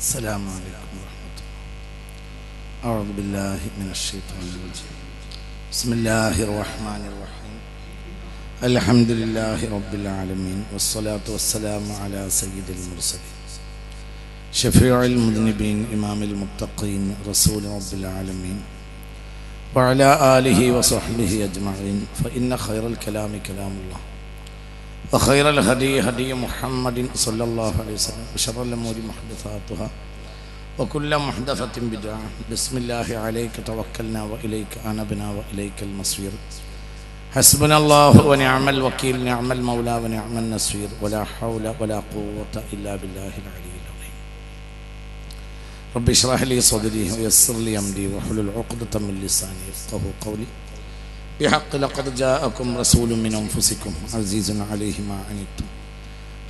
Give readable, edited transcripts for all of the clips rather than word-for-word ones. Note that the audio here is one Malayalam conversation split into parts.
السلام عليكم ورحمة الله. أعوذ بالله من الشيطان الرجيم. بسم الله الرحمن الرحيم. الحمد لله رب العالمين والصلاة والسلام على سيد المرسلين شفيع المذنبين إمام المتقين رسول رب العالمين وعلى آله وصحبه أجمعين. فإن خير الكلام كلام الله وخير الهدي هدي محمد صلى الله عليه وسلم وشر الأمور محدثاتها وكل محدثة بدعة. بسم الله عليك توكلنا وإليك أنبنا وإليك المصير. حسبنا الله ونعم الوكيل نعم المولى ونعم النصير ولا حول ولا قوة إلا بالله العلي العظيم. رب اشرح لي صدري ويسر لي أمري واحلل عقدة من لساني يفقهوا قولي. بحق لقد جاءكم رسول من أنفسكم عزيز عليه ما عنتم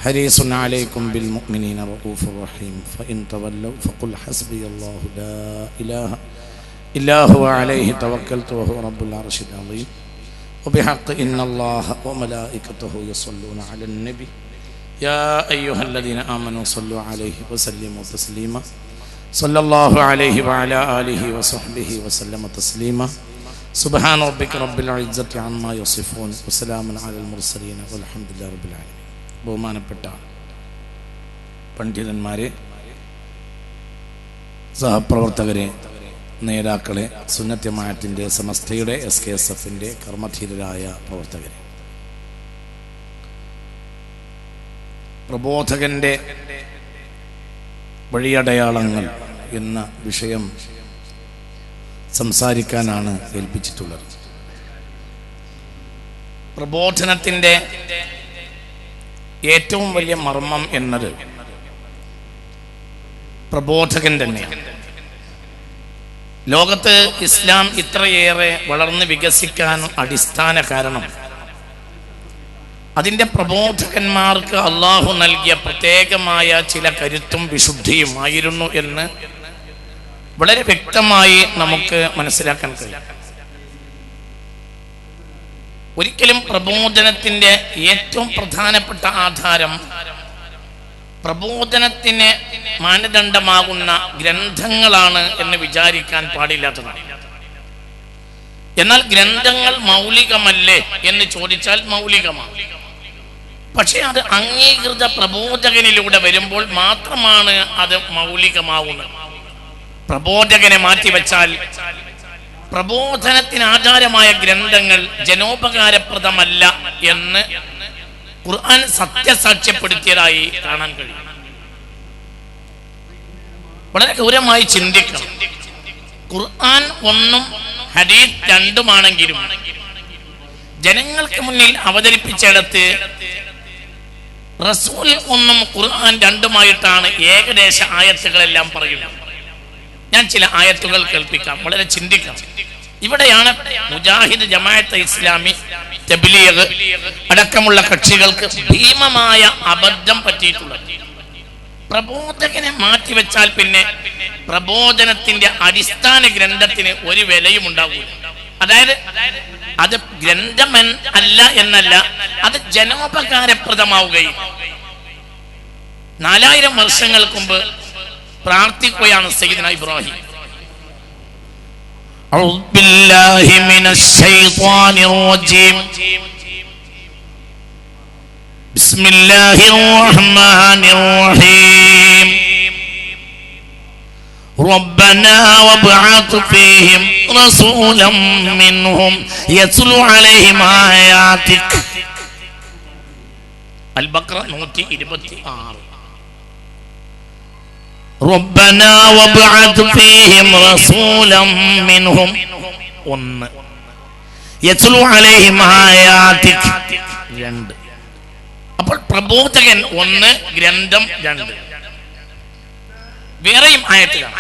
حريص عليكم بالمؤمنين رؤوف رحيم. فإن تولوا فقل حسبي الله لا إله إلا هو عليه توكلت وهو رب العرش العظيم. وبحق إن الله وملائكته يصلون على النبي يا أيها الذين آمنوا صلوا عليه وسلموا تسليما. صلى الله عليه وعلى آله وصحبه وسلم تسليما. سبحان ربك رب العزة عما يصفون وسلام على المرسلين والحمد لله رب العالمين. ബഹുമാനപ്പെട്ട പണ്ഡിതന്മാരെ, സഹപ്രവർത്തകരെ, നേതാക്കളെ, സുന്നത്ത് ജമാഅത്തിന്റെ സമസ്തയുടെ SKSFന്റെ കർമ്മധീരരായ പ്രവർത്തകരെ, പ്രബോധകന്റെ വഴിയടയാളങ്ങൾ എന്ന വിഷയം സംസാരിക്കാനാണ് ഏൽപ്പിച്ചിട്ടുള്ളത്. പ്രബോധനത്തിൻ്റെ ഏറ്റവും വലിയ മർമ്മം എന്നത് പ്രബോധകൻ തന്നെയാണ്. ലോകത്ത് ഇസ്ലാം ഇത്രയേറെ വളർന്ന് വികസിക്കാൻ അടിസ്ഥാന കാരണം അതിൻ്റെ പ്രബോധകന്മാർക്ക് അള്ളാഹു നൽകിയ പ്രത്യേകമായ ചില കരുത്തും വിശുദ്ധിയും ആയിരുന്നു എന്ന് വളരെ വ്യക്തമായി നമുക്ക് മനസ്സിലാക്കാൻ കഴിയും. ഒരിക്കലും പ്രബോധനത്തിൻ്റെ ഏറ്റവും പ്രധാനപ്പെട്ട ആധാരം പ്രബോധനത്തിന് മാനദണ്ഡമാകുന്ന ഗ്രന്ഥങ്ങളാണ് എന്ന് വിചാരിക്കാൻ പാടില്ലാത്തതാണ്. എന്നാൽ ഗ്രന്ഥങ്ങൾ മൗലികമല്ലേ എന്ന് ചോദിച്ചാൽ മൗലികമാണ്. പക്ഷെ അത് അംഗീകൃത പ്രബോധകനിലൂടെ വരുമ്പോൾ മാത്രമാണ് അത് മൗലികമാവുന്നത്. പ്രബോധകനെ മാറ്റിവെച്ചാൽ പ്രബോധനത്തിന് ആധാരമായ ഗ്രന്ഥങ്ങൾ ജനോപകാരപ്രദമല്ല എന്ന് ഖുർആൻ സത്യസാക്ഷ്യപ്പെടുത്തിയതായി കാണാൻ കഴിയും. വളരെ ഗൗരവമായി ചിന്തിക്കണം. ഖുർആൻ ഒന്നും ഹദീസ് രണ്ടുമാണെങ്കിലും ജനങ്ങൾക്ക് മുന്നിൽ അവതരിപ്പിച്ചിടത്ത് റസൂൽ ഒന്നും ഖുർആൻ രണ്ടുമായിട്ടാണ് ഏകദേശ ആയത്തുകളെല്ലാം പറയുന്നത്. ഞാൻ ചില ആയത്തുകൾ കേൾപ്പിക്കാം, വളരെ ചിന്തിക്കാം. ഇവിടെയാണ് മുജാഹിദ്, ജമാഅത്തെ ഇസ്ലാമി, തബ്ലീഗ് അടക്കമുള്ള കക്ഷികൾക്ക് ഭീമമായ അബദ്ധം പറ്റിയിട്ടുള്ളത്. പ്രബോധകനെ മാറ്റിവെച്ചാൽ പിന്നെ പ്രബോധനത്തിന്റെ അടിസ്ഥാന ഗ്രന്ഥത്തിന് ഒരു വിലയും ഉണ്ടാവില്ല. അതായത് അത് ഗ്രന്ഥം അല്ല എന്നല്ല, അത് ജനോപകാരപ്രദമാവുകയും 4000 വർഷങ്ങൾക്ക് മുമ്പ് പ്രാർത്ഥിക്കുകയാണ് സയ്യിദുനാ ഇബ്രാഹിം. അഊദു ബില്ലാഹി മിനശ് ശൈത്വാനിർ റജീം. ബിസ്മില്ലാഹിർ റഹ്മാനിർ റഹീം. റബ്ബനാ വബ്അത് ഫീഹിം റസൂലൻ മിൻഹും യത്ലു അലൈഹിം ആയാതിക്. അൽ ബഖറ 126. ربنا وابعث فيهم رسولا منهم يتلو عليهم آياتك. അപ്പോൾ പ്രബോധകൻ 1, ഗ്രന്ഥം 2. വേറെയും ആയത്തിലാണ്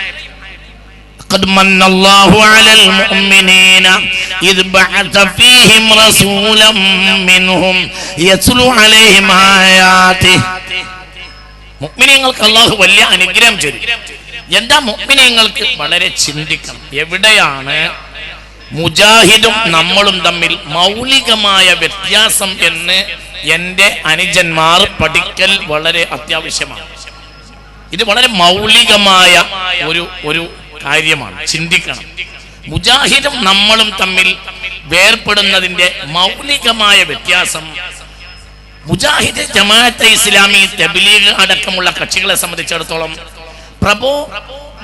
قد من الله على المؤمنين إذ بعث فيهم رسولا منهم يتلو عليهم آياته. മുഅ്മിനീങ്ങൾക്ക് അല്ലാഹു വലിയ അനുഗ്രഹം ചെയ്തു. എന്താ മുഅ്മിനീങ്ങൾക്ക്? വളരെ ചിന്തിക്കണം. എവിടെയാണ് മുജാഹിദും നമ്മളും തമ്മിൽ മൗലികമായ വ്യത്യാസം എന്ന് എൻ്റെ അനുജന്മാർ പഠിക്കൽ വളരെ അത്യാവശ്യമാണ്. ഇത് വളരെ മൗലികമായ ഒരു കാര്യമാണ്, ചിന്തിക്കണം. മുജാഹിദും നമ്മളും തമ്മിൽ വേർപ്പെടുന്നതിന്റെ മൗലികമായ വ്യത്യാസം, മുജാഹിദ്, ജമാഅത്തെ ഇസ്ലാമി, തബ്ലീഗ് അടക്കമുള്ള കക്ഷികളെ സംബന്ധിച്ചിടത്തോളം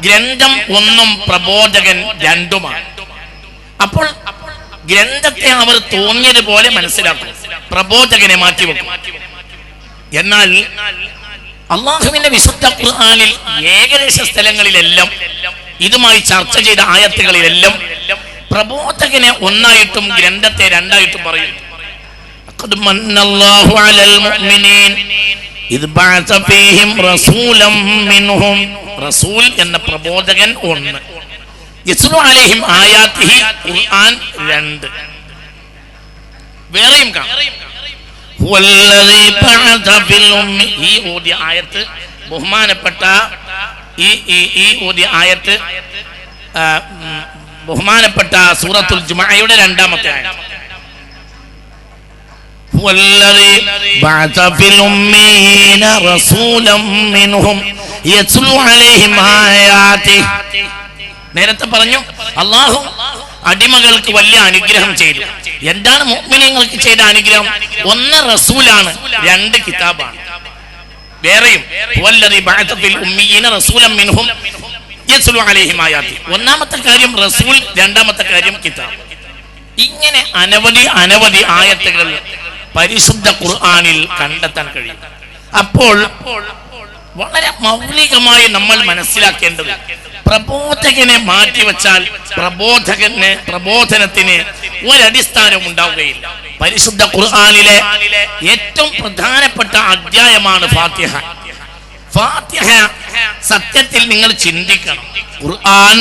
ഗ്രന്ഥം ഒന്നും പ്രബോധകൻ രണ്ടുമാണ്. അപ്പോൾ ഗ്രന്ഥത്തെ അവർ തോന്നിയതുപോലെ മനസ്സിലാക്കും, പ്രബോധകനെ മാറ്റിവെക്കും. എന്നാൽ അള്ളാഹുവിന്റെ വിശുദ്ധ ഖുർആനിൽ ഏകദേശ സ്ഥലങ്ങളിലെല്ലാം ഇതുമായി ചർച്ച ചെയ്ത ആയത്തുകളിലെല്ലാം പ്രബോധകനെ ഒന്നായിട്ടും ഗ്രന്ഥത്തെ രണ്ടായിട്ടും പറയും. ഖദ് മന്നല്ലാഹു അലൽ മുഅ്മിനീൻ ഇദ് ബഅസ ഫീഹിം റസൂലൻ മിൻഹും. റസൂൽ എന്ന പ്രബോധകൻ ഒന്ന്, യസ്ലു അലൈഹിം ആയാതിഹി ഖുർആൻ രണ്ട്. വേറെയും കാണാം. ഹുവല്ലദീ ബഅസ ഫിൽ ഉമ്മി. ഈ ഓതിയ ആയത്ത് ബഹുമാനപ്പെട്ട ഈ ഓതിയ ആയത്ത് ബഹുമാനപ്പെട്ട സൂറത്തുൽ ജുമുഅയുടെ രണ്ടാമത്തെ ആയത്ത്. ഹുവല്ലദീ ബഅസ ഫിൽ ഉമ്മീന റസൂലൻ മിൻഹും യത്ലു അലൈഹിം ആയാതിഹി. നേരത്തെ പറഞ്ഞു അല്ലാഹു അടിമകൾക്ക് വലിയ അനുഗ്രഹം ചെയ്തു. എന്താണ് മുഅ്മിനീങ്ങൾക്ക് ചെയ്ത അനുഗ്രഹം? ഒന്ന് റസൂലാണ്, രണ്ട് കിതാബാണ്. വേറെയും ഹുവല്ലദീ ബഅസ ഫിൽ ഉമ്മീന റസൂലൻ മിൻഹും യത്ലു അലൈഹിം ആയാതിഹി. ഒന്നാമത്തെ കാര്യം റസൂൽ, രണ്ടാമത്തെ കാര്യം കിതാബ്. ഇങ്ങനെ അനവധി ആയത്തുകൾ പരിശുദ്ധ ഖുർആനിൽ കണ്ടെത്താൻ കഴിയും. അപ്പോൾ വളരെ മൗലികമായി നമ്മൾ മനസ്സിലാക്കേണ്ടത്, പ്രബോധകനെ മാറ്റിവെച്ചാൽ പ്രബോധനത്തിന് ഒരടിസ്ഥാനം ഉണ്ടാവുകയില്ല. പരിശുദ്ധ ഖുർആനിലെ ഏറ്റവും പ്രധാനപ്പെട്ട അധ്യായമാണ് ഫാത്തിഹ. ഫാത്തിഹ സത്യത്തിൽ നിങ്ങൾ ചിന്തിക്കണം. ഖുർആൻ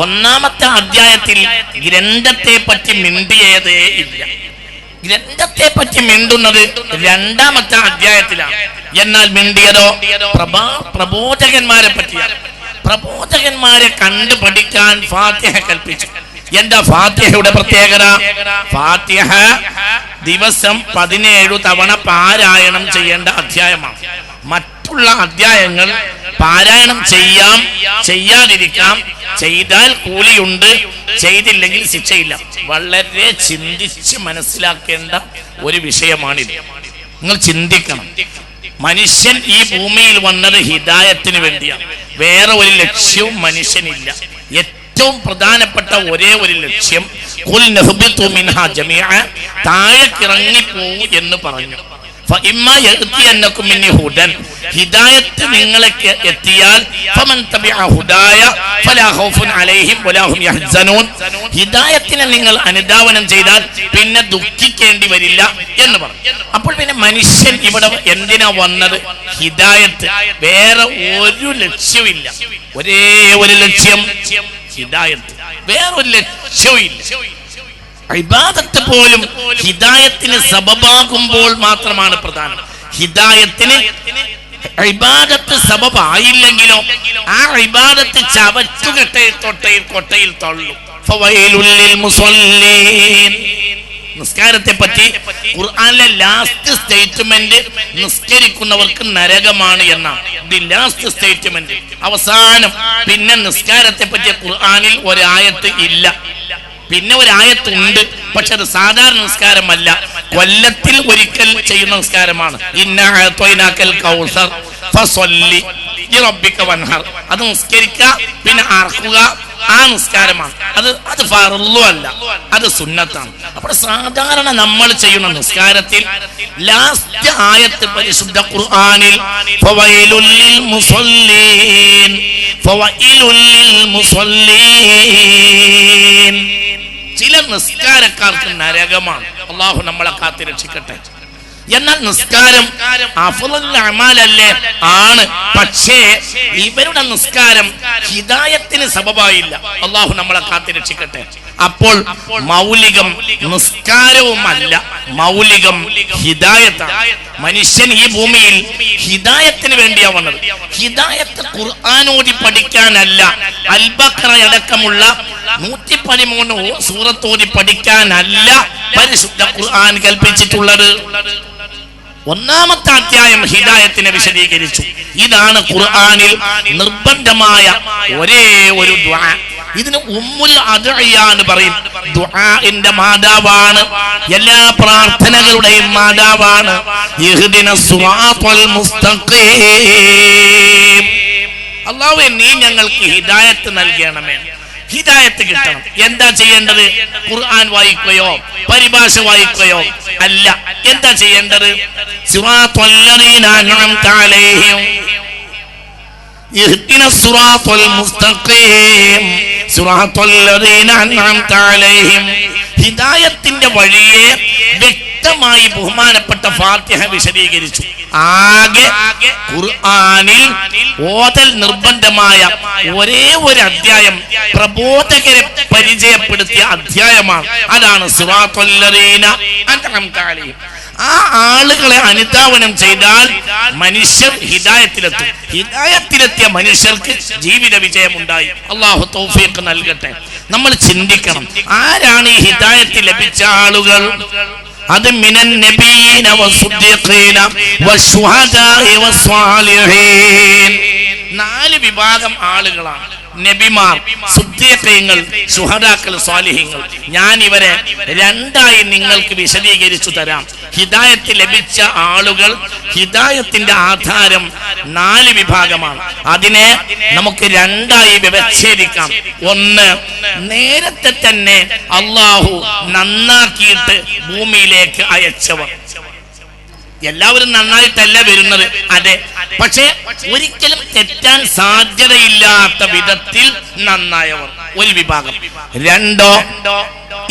ഒന്നാമത്തെ അധ്യായത്തിൽ ഗ്രന്ഥത്തെ പറ്റി മിണ്ടിയതേ ഇല്ല. ഗ്രന്ഥത്തെ പറ്റി മിണ്ടുന്നത് രണ്ടാമത്തെ അധ്യായത്തിലാണ്. എന്നാൽ മിണ്ടിയതോ പ്രബോധകന്മാരെ പറ്റിയാണ്. പ്രബോധകന്മാരെ കണ്ടു പഠിക്കാൻ ഫാത്തിഹ കൽപ്പിച്ചു. എന്താ ഫാത്തിഹയുടെ പ്രത്യേകത? ഫാത്തിഹ ദിവസം 17 തവണ പാരായണം ചെയ്യേണ്ട അധ്യായമാണ്. മറ്റുള്ള അധ്യായങ്ങൾ പാരായണം ചെയ്യാം, ചെയ്യാതിരിക്കാം, ചെയ്താൽ കൂലിയുണ്ട്, ചെയ്തില്ലെങ്കിൽ ശിക്ഷയില്ല. വളരെ ചിന്തിച്ച് മനസ്സിലാക്കേണ്ട ഒരു വിഷയമാണിത്. നിങ്ങൾ ചിന്തിക്കണം. മനുഷ്യൻ ഈ ഭൂമിയിൽ വന്നത് ഹിദായത്തിന് വേണ്ടിയാണ്. വേറെ ഒരു ലക്ഷ്യവും മനുഷ്യനില്ല. ഏറ്റവും പ്രധാനപ്പെട്ട ഒരേ ഒരു ലക്ഷ്യം ഖുൽ നഹ്ബിതു മിൻഹാ ജമീഅ, താഴേക്കിറങ്ങിപ്പോവൂ എന്ന് പറഞ്ഞു. ഫഇമ്മാ യഅതിയന്നകും മിന്നി ഹുദൻ, ഹിദായത്ത് നിങ്ങൾക്ക് എത്തിയാൽ ഫമൻ തബിഅ ഹുദായ ഫലാ ഖൗഫുൻ അലൈഹിം വലാ ഹും യഹ്സനൂൻ, ഹിദായത്തിനെ നിങ്ങൾ അനുധാവനം ചെയ്താൽ പിന്നെ ദുഃഖിക്കേണ്ടി വരില്ല എന്ന് പറഞ്ഞു. അപ്പോൾ പിന്നെ മനുഷ്യൻ ഇവിടെ എന്തിനാ വന്നത്? ഹിദായത്ത്. വേറെ ഒരു ലക്ഷ്യമില്ല. ഒരേ ഒരു ലക്ഷ്യം ഹിദായത്ത്, വേറൊരു ലക്ഷ്യവും ഇല്ല. ഇബാദത്ത് പോലും ഹിദായത്തിന് സബബാകുമ്പോൾ മാത്രമാണ് പ്രധാനം. ഹിദായത്തിന് ഇബാദത്ത് സബബായില്ലെങ്കിലോ ആ ഇബാദത്ത് കൊട്ടയിൽ തള്ളും. ഫവൈലുൽ ലിൽ മുസല്ലീൻ. നിസ്കാരത്തെ പറ്റി ഖുർആനിലെ ലാസ്റ്റ് സ്റ്റേറ്റ്മെന്റ് നിസ്കരിക്കുന്നവർക്ക് നരകമാണ് എന്നാണ്. ദി ലാസ്റ്റ് സ്റ്റേറ്റ്മെന്റ്, അവസാനം. പിന്നെ നിസ്കാരത്തെ പറ്റി ഖുർആനിൽ ഒരായത്ത് ഇല്ല. പിന്നെ ഒരായത്തുണ്ട്, പക്ഷെ അത് സാധാരണ നിസ്കാരമല്ല, കൊല്ലത്തിൽ ഒരിക്കൽ ചെയ്യുന്ന നിസ്കാരമാണ്. ഇന്നാ അഅ്തൈനാകൽ കൗസർ ഫസല്ലി ലിറബ്ബിക വൻഹർ. അത് നിസ്കരിക്കുക, പിന്നെ അർക്കുക, ആ നിസ്കാരമാണ്. അത് ഫർളു അല്ല, അത് സുന്നത്താണ്. അപ്പോൾ സാധാരണ നമ്മൾ ചെയ്യുന്ന നിസ്കാരത്തിൽ ലാസ്റ്റ് ആയത്ത് പരിശുദ്ധ ഖുർആനിൽ ഫവൈലുൽ ലിൽ മുസല്ലീൻ, ഫവൈലുൽ ലിൽ മുസല്ലീൻ. ചില നിസ്കാരക്കാർക്ക് നരകമാണ്. അല്ലാഹു നമ്മളെ കാത്ത് രക്ഷിക്കട്ടെ. എന്നാൽ നിസ്കാരം അഫ്ളൽ അമാലല്ലേ? ആണ്. പക്ഷേ ഇവരുടെ നിസ്കാരം ഹിദായത്തിന് സബബായില്ല. അല്ലാഹു നമ്മളെ കാത്ത് രക്ഷിക്കട്ടെ. അപ്പോൾ മൗലികം നിസ്കാരവുമല്ല, മൗലികം ഹിദായത്താണ്. മനുഷ്യൻ ഈ ഭൂമിയിൽ ഹിദായത്തിന് വേണ്ടിയാ വന്നത്. ഹിദായത്ത് ഖുർആനോടി പഠിക്കാനല്ല, അൽ ബഖറ അടക്കമുള്ള 113 സൂറത്തോടി പഠിക്കാനല്ല പരിശുദ്ധ ഖുർആൻ കൽപ്പിച്ചിട്ടുള്ളത്. ഒന്നാമത്തെ അധ്യായം ഹിദായത്തിനെ വിശദീകരിച്ചു. ഇതാണ് ഖുർആനിൽ നിർബന്ധമായ ഒരേ ഒരു ദുആ. ഇതിന് ഉമ്മുൽ അദ്ഇയ എന്ന് പറയും. ദുആഇന്റെ മാതാവാണ്, എല്ലാ പ്രാർത്ഥനകളുടെയും മാതാവാണ്. ഇഹ്ദിനസ് സിറാത്തൽ മുസ്തഖീം. അല്ലാഹുവേ, നീ ഞങ്ങൾക്ക് ഹിദായത്ത് നൽകണമേ. ഹിദായത്ത് കിട്ടണം. എന്താ ചെയ്യേണ്ടത്? ഖുർആൻ വായിക്കുകയോ പരിഭാഷ വായിക്കുകയോ അല്ല. എന്താ ചെയ്യേണ്ടത്? സിറാത്തൽ ലദീന അൻഅംത അലൈഹിം ഇഹ്ദിനസ് സിറാത്തൽ മുസ്തഖീം സിറാത്തൽ ലദീന അൻഅംത അലൈഹിം. ഹിദായത്തിന്റെ വഴിയെ വ്യക്തമായി ബഹുമാനപ്പെട്ട ഫാത്തിഹ വിശദീകരിച്ചു. ആകെ ഖുർആനിൽ ഓതൽ നിർബന്ധമായ ഒരേ ഒരു അധ്യായം പ്രബോധകരെ പരിചയപ്പെടുത്തിയ അധ്യായമാണ്. അതാണ് സിറാത്തുൽ ലദീന അൻഅംത അലൈഹിം. ആ ആളുകളെ അനുധാവനം ചെയ്താൽ മനുഷ്യർ ഹിദായത്തിലെത്തും. ഹിദായത്തിലെത്തിയ മനുഷ്യർക്ക് ജീവിത വിജയം ഉണ്ടായി. അല്ലാഹു തൗഫീഖ് നൽകട്ടെ. നമ്മൾ ചിന്തിക്കണം, ആരാണ് ഈ ഹിദായത്ത് ലഭിച്ച ആളുകൾ? അത് മിനൻ നബിയീന വസ്സുദ്ദീഖീന വശുഹദാഇ വസ്സാലിഹീൻ. 4 വിഭാഗം ആളുകളാണ്. നബിമാർ, സുദ്ദീഖീങ്ങൾ, ശുഹദാക്കൾ, സ്വാലിഹീങ്ങൾ. ഞാൻ ഇവരെ രണ്ടായി നിങ്ങൾക്ക് വിശദീകരിച്ചു തരാം. ഹിദായത്ത് ലഭിച്ച ആളുകൾ, ഹിദായത്തിന്റെ ആധാരം 4 വിഭാഗമാണ്. അതിനെ നമുക്ക് രണ്ടായി വ്യവച്ഛേദിക്കാം. ഒന്ന്, നേരത്തെ തന്നെ അള്ളാഹു നന്നാക്കിയിട്ട് ഭൂമിയിലേക്ക് അയച്ചവർ. എല്ലാവരും നന്നായിട്ടല്ല വരുന്നത്, അതെ, പക്ഷെ ഒരിക്കലും തെറ്റാൻ സാധ്യതയില്ലാത്ത വിധത്തിൽ നന്നായവർ ഒരു വിഭാഗം. രണ്ടോ,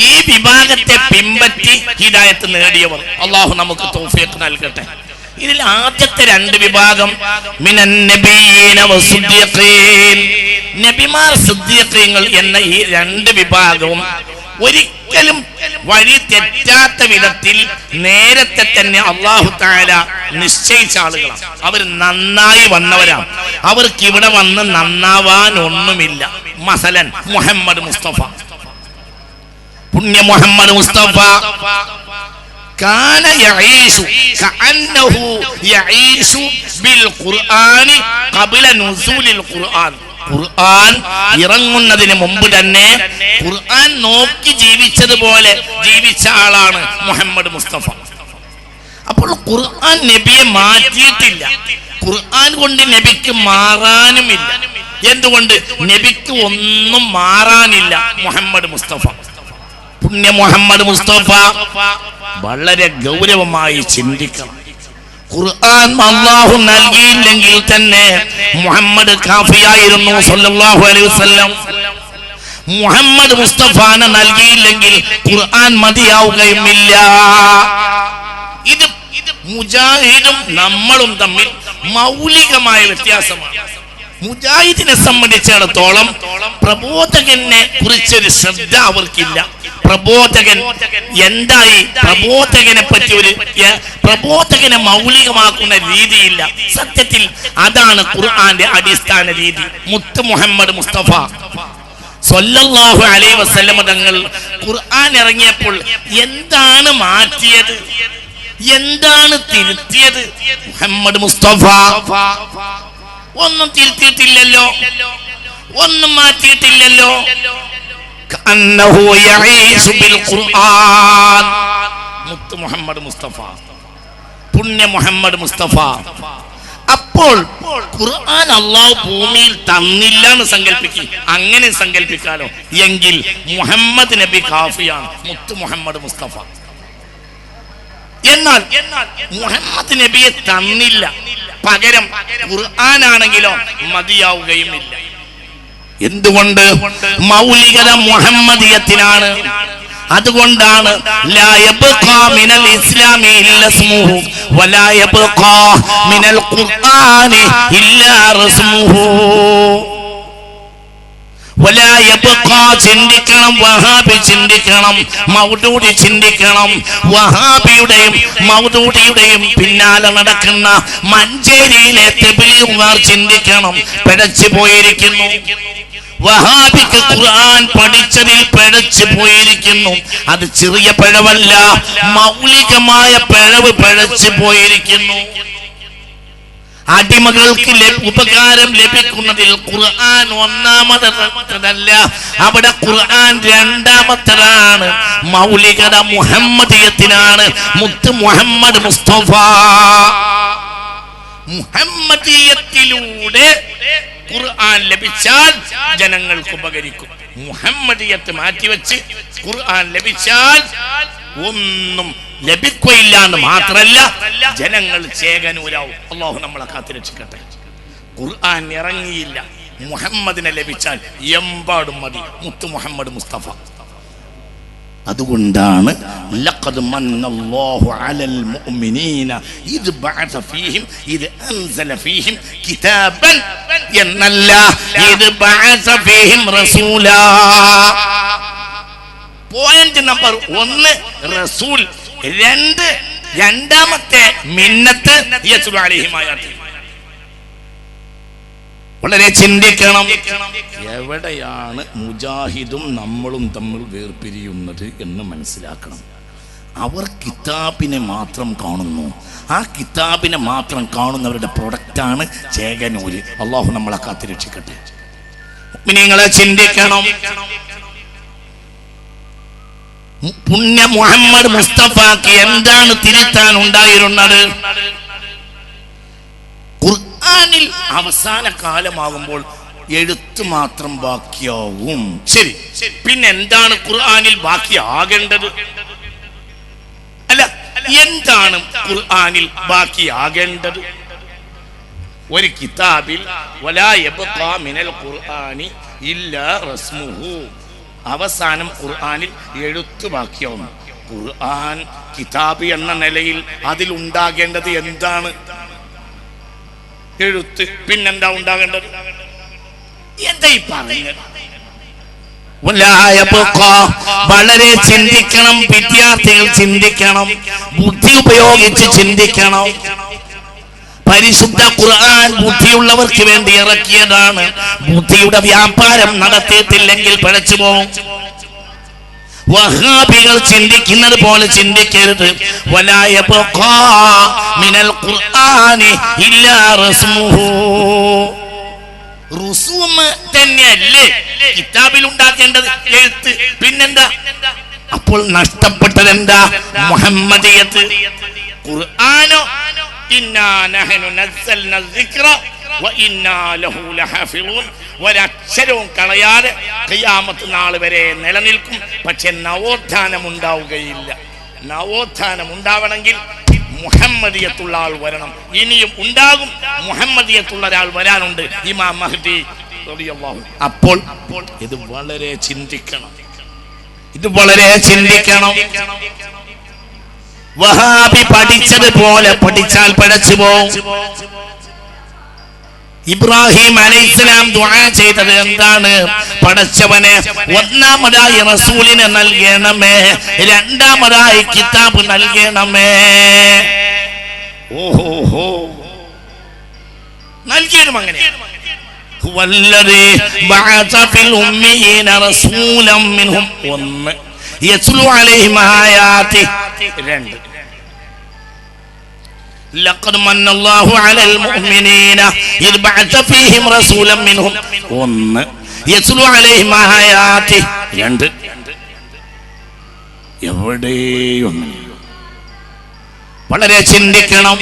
ഈ വിഭാഗത്തെ പിൻപറ്റി ഹിദായത്ത് നേടിയവർ. അള്ളാഹു നമുക്ക് തൗഫീഖ് നൽകട്ടെ. ഇതിൽ ആദ്യത്തെ 2 വിഭാഗം മിനൻ നബിയീന വസ്സുദ്ദീഖീൻ, നബിമാർ, സുദ്ദീഖീങ്ങൾ എന്ന ഈ 2 വിഭാഗവും ഒരിക്കലും വഴി തെറ്റാത്ത വിധത്തിൽ നേരത്തെ തന്നെ അല്ലാഹു തആല നിശ്ചയിച്ച ആളുകളാണ്. അവർ നന്നായി വന്നവരാണ്. അവർക്ക് ഇവിടെ വന്ന് നന്നാവാൻ ഒന്നുമില്ല. മസലൻ മുഹമ്മദ് മുസ്തഫ, പുണ്യ മുഹമ്മദ് മുസ്തഫ കാന യഈശു കഅന്നഹു യഈശു ബിൽ ഖുർആനി ഖബല നുസൂലിൽ ഖുർആൻ. ഖുർആൻ ഇറങ്ങുന്നതിന് മുമ്പ് തന്നെ ഖുർആൻ നോക്കി ജീവിച്ചതുപോലെ ജീവിച്ച ആളാണ് മുഹമ്മദ് മുസ്തഫ. അപ്പോൾ ഖുർആൻ നബിയെ മാറ്റിയിട്ടില്ല. ഖുർആൻ കൊണ്ട് നബിക്ക് മാറാനുമില്ല. എന്തുകൊണ്ട്? നബിക്ക് ഒന്നും മാറാനില്ല. മുഹമ്മദ് മുസ്തഫ, പുണ്യ മുഹമ്മദ് മുസ്തഫ വളരെ ഗൗരവമായി ചിന്തിക്കണം. ഖുർആൻ അല്ലാഹു നൽകിയില്ലെങ്കിൽ തന്നെ മുഹമ്മദ് കാഫിയായിരുന്നു സല്ലല്ലാഹു അലൈഹി വസല്ലം. മുഹമ്മദ് മുസ്തഫാനെ നൽകിയില്ലെങ്കിൽ ഖുർആൻ മതിയാവുകയുമില്ല. ഇത് മുജാഹിദും നമ്മളും തമ്മിൽ മൗലികമായ വ്യത്യാസമാണ്. മുജാഹിദിനെ സംബന്ധിച്ചിടത്തോളം പ്രബോധകനെ കുറിച്ചൊരു ശ്രദ്ധ അവർക്കില്ല. പ്രബോധകൻ എന്തായി, പ്രബോധകനെ പറ്റി പ്രബോധകനെ മൗലികമാക്കുന്ന രീതിയില്ല. സത്യത്തിൽ അതാണ് ഖുർആന്റെ അടിസ്ഥാന രീതി. മുത്ത് മുഹമ്മദ് മുസ്തഫ സ്വല്ലല്ലാഹു അലൈഹി വസല്ലം തങ്ങൾ ഖുർആൻ ഇറങ്ങിയപ്പോൾ എന്താണ് മാറ്റിയത്, എന്താണ് തിരുത്തിയത്? മുഹമ്മദ് മുസ്തഫ ഒന്നും തിരുത്തിയിട്ടില്ലല്ലോ, ഒന്നും മാറ്റിയിട്ടില്ലല്ലോ. കഅന്നഹു യഈശു ബിൽ ഖുർആൻ. മുത്ത് മുഹമ്മദ് മുസ്തഫ, പുണ്യ മുഹമ്മദ് മുസ്തഫ. അപ്പോൾ ഖുർആൻ അല്ലാഹു ഭൂമിയിൽ തന്നില്ല എന്ന് സങ്കല്പിക്കും. അങ്ങനെ സങ്കല്പിക്കാലോ. എങ്കിൽ മുഹമ്മദ് നബി കാഫിയാണ്, മുത്ത് മുഹമ്മദ് മുസ്തഫ. എന്നാൽ മുഹമ്മദ് നബിയെ തന്നില്ല, പകരം ഖുർആനാണെങ്കിലോ മതിയാവുകയുമില്ല. എന്തുകൊണ്ട്? മൗലികത മുഹമ്മദിയത്തിനാണ്. അതുകൊണ്ടാണ് ലാ യബ്ഖാ മിനൽ ഇസ്ലാമി ഇല്ലാ ഇസ്മുഹു വലാ യബ്ഖാ മിനൽ ഖുർആനി ഇല്ലാ റസ്മുഹു. വലാ യബ്ഖാ, ചിന്തിക്കണം, വഹാബി ചിന്തിക്കണം, മൗദൂദി ചിന്തിക്കണം. വഹാബിയുടെയും മൗദൂദിയുടെയും പിന്നാലെ നടക്കുന്ന മഞ്ചേരിയിലെ തബ്ലീഗുകാർ ചിന്തിക്കണം, പിഴച്ചു പോയിരിക്കുന്നു. വഹാബിക്ക് ഖുർആൻ പഠിച്ചതിൽ പിഴച്ചു പോയിരിക്കുന്നു. അത് ചെറിയ പിഴവല്ല, മൗലികമായ പിഴവ് പിഴച്ചു പോയിരിക്കുന്നു. അടിമകൾക്ക് ഉപകാരം ലഭിക്കുന്നതിൽ ഖുർആൻ ഒന്നാമതല്ല, അവിടെ ഖുർആൻ രണ്ടാമത്തതാണ്. മൗലികത മുഹമ്മദിയത്തിനാണ്. മുത്ത് മുഹമ്മദ് മുസ്തഫ മുഹമ്മദിയത്തിലൂടെ ഖുർആൻ ലഭിച്ചാൽ ജനങ്ങൾക്ക് ഉപകരിക്കും. മുഹമ്മദിയത്ത് മാറ്റിവെച്ച് ഖുർആൻ ലഭിച്ചാൽ ഒന്നും ലഭിക്കുകയില്ല എന്ന് മാത്രല്ല, ജനങ്ങൾ ചേകനൂരാവും. അല്ലാഹു നമ്മളെ കാത്തുരക്ഷിക്കട്ടെ. ഖുർആൻ ഇറങ്ങിയില്ല, മുഹമ്മദിനെ ലഭിച്ചാൽ എമ്പാടും മതി. മുത്ത് മുഹമ്മദ് മുസ്തഫ. അതുകൊണ്ടാണ് ലഖദ് മന്നല്ലാഹു അലൽ മുഅ്മിനീന ഇദ് ബഅസ ഫീഹിം ഇദ് അൻസല ഫീഹിം കിതാബൻ എന്നല്ല, ഇദ് ബഅസ ഫീഹിം റസൂലാ. പോയിന്റ് നമ്പർ 1 റസൂൽ, 2 രണ്ടാമത്തെ മിന്നത്ത് യസ്ലു അലൈഹിം ആയാതി. വളരെ ചിന്തിക്കണം. എവിടെയാണ് മുജാഹിദും നമ്മളും തമ്മിൽ വേർപിരിയുന്നത് എന്ന് മനസ്സിലാക്കണം. അവർ കിതാബിനെ മാത്രം കാണുന്നു. ആ കിതാബിനെ മാത്രം കാണുന്നവരുടെ പ്രൊഡക്റ്റാണ് ചേകനൂര്. അള്ളാഹു നമ്മളെ കാത്തുരക്ഷിക്കട്ടെ. മുഅ്മിനീങ്ങളെ ചിന്തിക്കണം. പുണ്യ മുഹമ്മദ് മുസ്തഫക്ക് എന്താണ് തിരുത്താൻ ഉണ്ടായിരുന്നത്? ഖുർആനിൽ അവസാന കാലമാകുമ്പോൾ എഴുത്ത് മാത്രം ബാക്കിയാവും. ശരി, പിന്നെ എന്താണ് ഖുർആനിൽ ബാക്കിയാകേണ്ടത്? അല്ല, എന്താണ് ഖുർആനിൽ ബാക്കിയാകേണ്ടത്? ഒരു കിതാബിൽ വലാ യബ്ഖാ മിനൽ ഖുർആനി ഇല്ലാ റസ്മുഹു, അവസാനം ഖുർആനിൽ എഴുത്ത് ബാക്കിയാവും. ഖുർആൻ കിതാബ് എന്ന നിലയിൽ അതിൽ ഉണ്ടാകേണ്ടത് എന്താണ്? എഴുത്ത്. പിന്നെന്താ ഉണ്ടാകേണ്ടത്? എന്താ ഈ പറയുന്നത്? വളരെ ചിന്തിക്കണം. വിദ്യാർത്ഥികൾ ചിന്തിക്കണം, ബുദ്ധി ഉപയോഗിച്ച് ചിന്തിക്കണം. പരിശുദ്ധ ഖുർആൻ ബുദ്ധിയുള്ളവർക്ക് വേണ്ടി ഇറക്കിയതാണ്. ബുദ്ധിയുടെ വ്യാപാരം നടത്തിയിട്ടില്ലെങ്കിൽ പിഴച്ചു പോകും. വഹാബികൾ ചിന്തിക്കുന്നത് പോലെ ചിന്തിക്കരുത്. വലാ യബ്ഖാ മിനൽ ഖുർആനി ഇല്ലാ റസ്മുഹു. റുസൂം തന്നെയല്ലേ കിതാബിൽ ഉണ്ടാക്കേണ്ടത്, എഴുത്ത്. പിന്നെന്താ? അപ്പോൾ നഷ്ടപ്പെട്ടത് എന്താ? മുഹമ്മദിയത്ത്. ഖുർആനോ ഇന്നാ നഹ്നു നസ്സൽനാ ദിക്റ വ ഇന്നാ ലഹു ലഹാഫിളൂൻ. ഒരക്ഷരവും കളയാതെ ഖിയാമത്ത് നാൾ വരെ നിലനിൽക്കും. പക്ഷെ നവോത്ഥാനം ഉണ്ടാവുകയില്ല. നവോത്ഥാനം ഉണ്ടാവണമെങ്കിൽ മുഹമ്മദിയത്തുള്ള ആൾ വരണം. ഇനിയും ഉണ്ടാകും. മുഹമ്മദിയത്തുള്ള ഒരാൾ വരാനുണ്ട്, ഇമാം മഹ്ദി റളിയല്ലാഹു. അപ്പോൾ ഇത് വളരെ ചിന്തിക്കണം. വഹാബി പഠിച്ചതുപോലെ പഠിച്ചാൽ പഠിച്ചു പോകും. ഇബ്രാഹിം അലൈഹിസ്സലാം ദുആ ചെയ്തത് എന്താണ്? പടച്ചവനെ, ഒന്നാമതായി റസൂലിനെ നൽകണമേ, രണ്ടാമതായി കിതാബ് നൽകണമേ. ഓഹോ, നൽകിയതും അങ്ങനെ. ഹുവല്ലദീ ബഅസ ഫിൽ ഉമ്മീന റസൂലൻ മിൻഹും, 1 യത്ലു അലൈഹിം ആയാതി, 2 ലഖദ് മന്നല്ലാഹു അലൽ മുഅ്മിനീന ഇദ് ബഅസ ഫീഹിം റസൂലൻ മിൻഹും, 1 യത്ലു അലൈഹിം ആയാതി, 2 എവിടെയൊന്നും. വളരെ ചിന്തിക്കണം.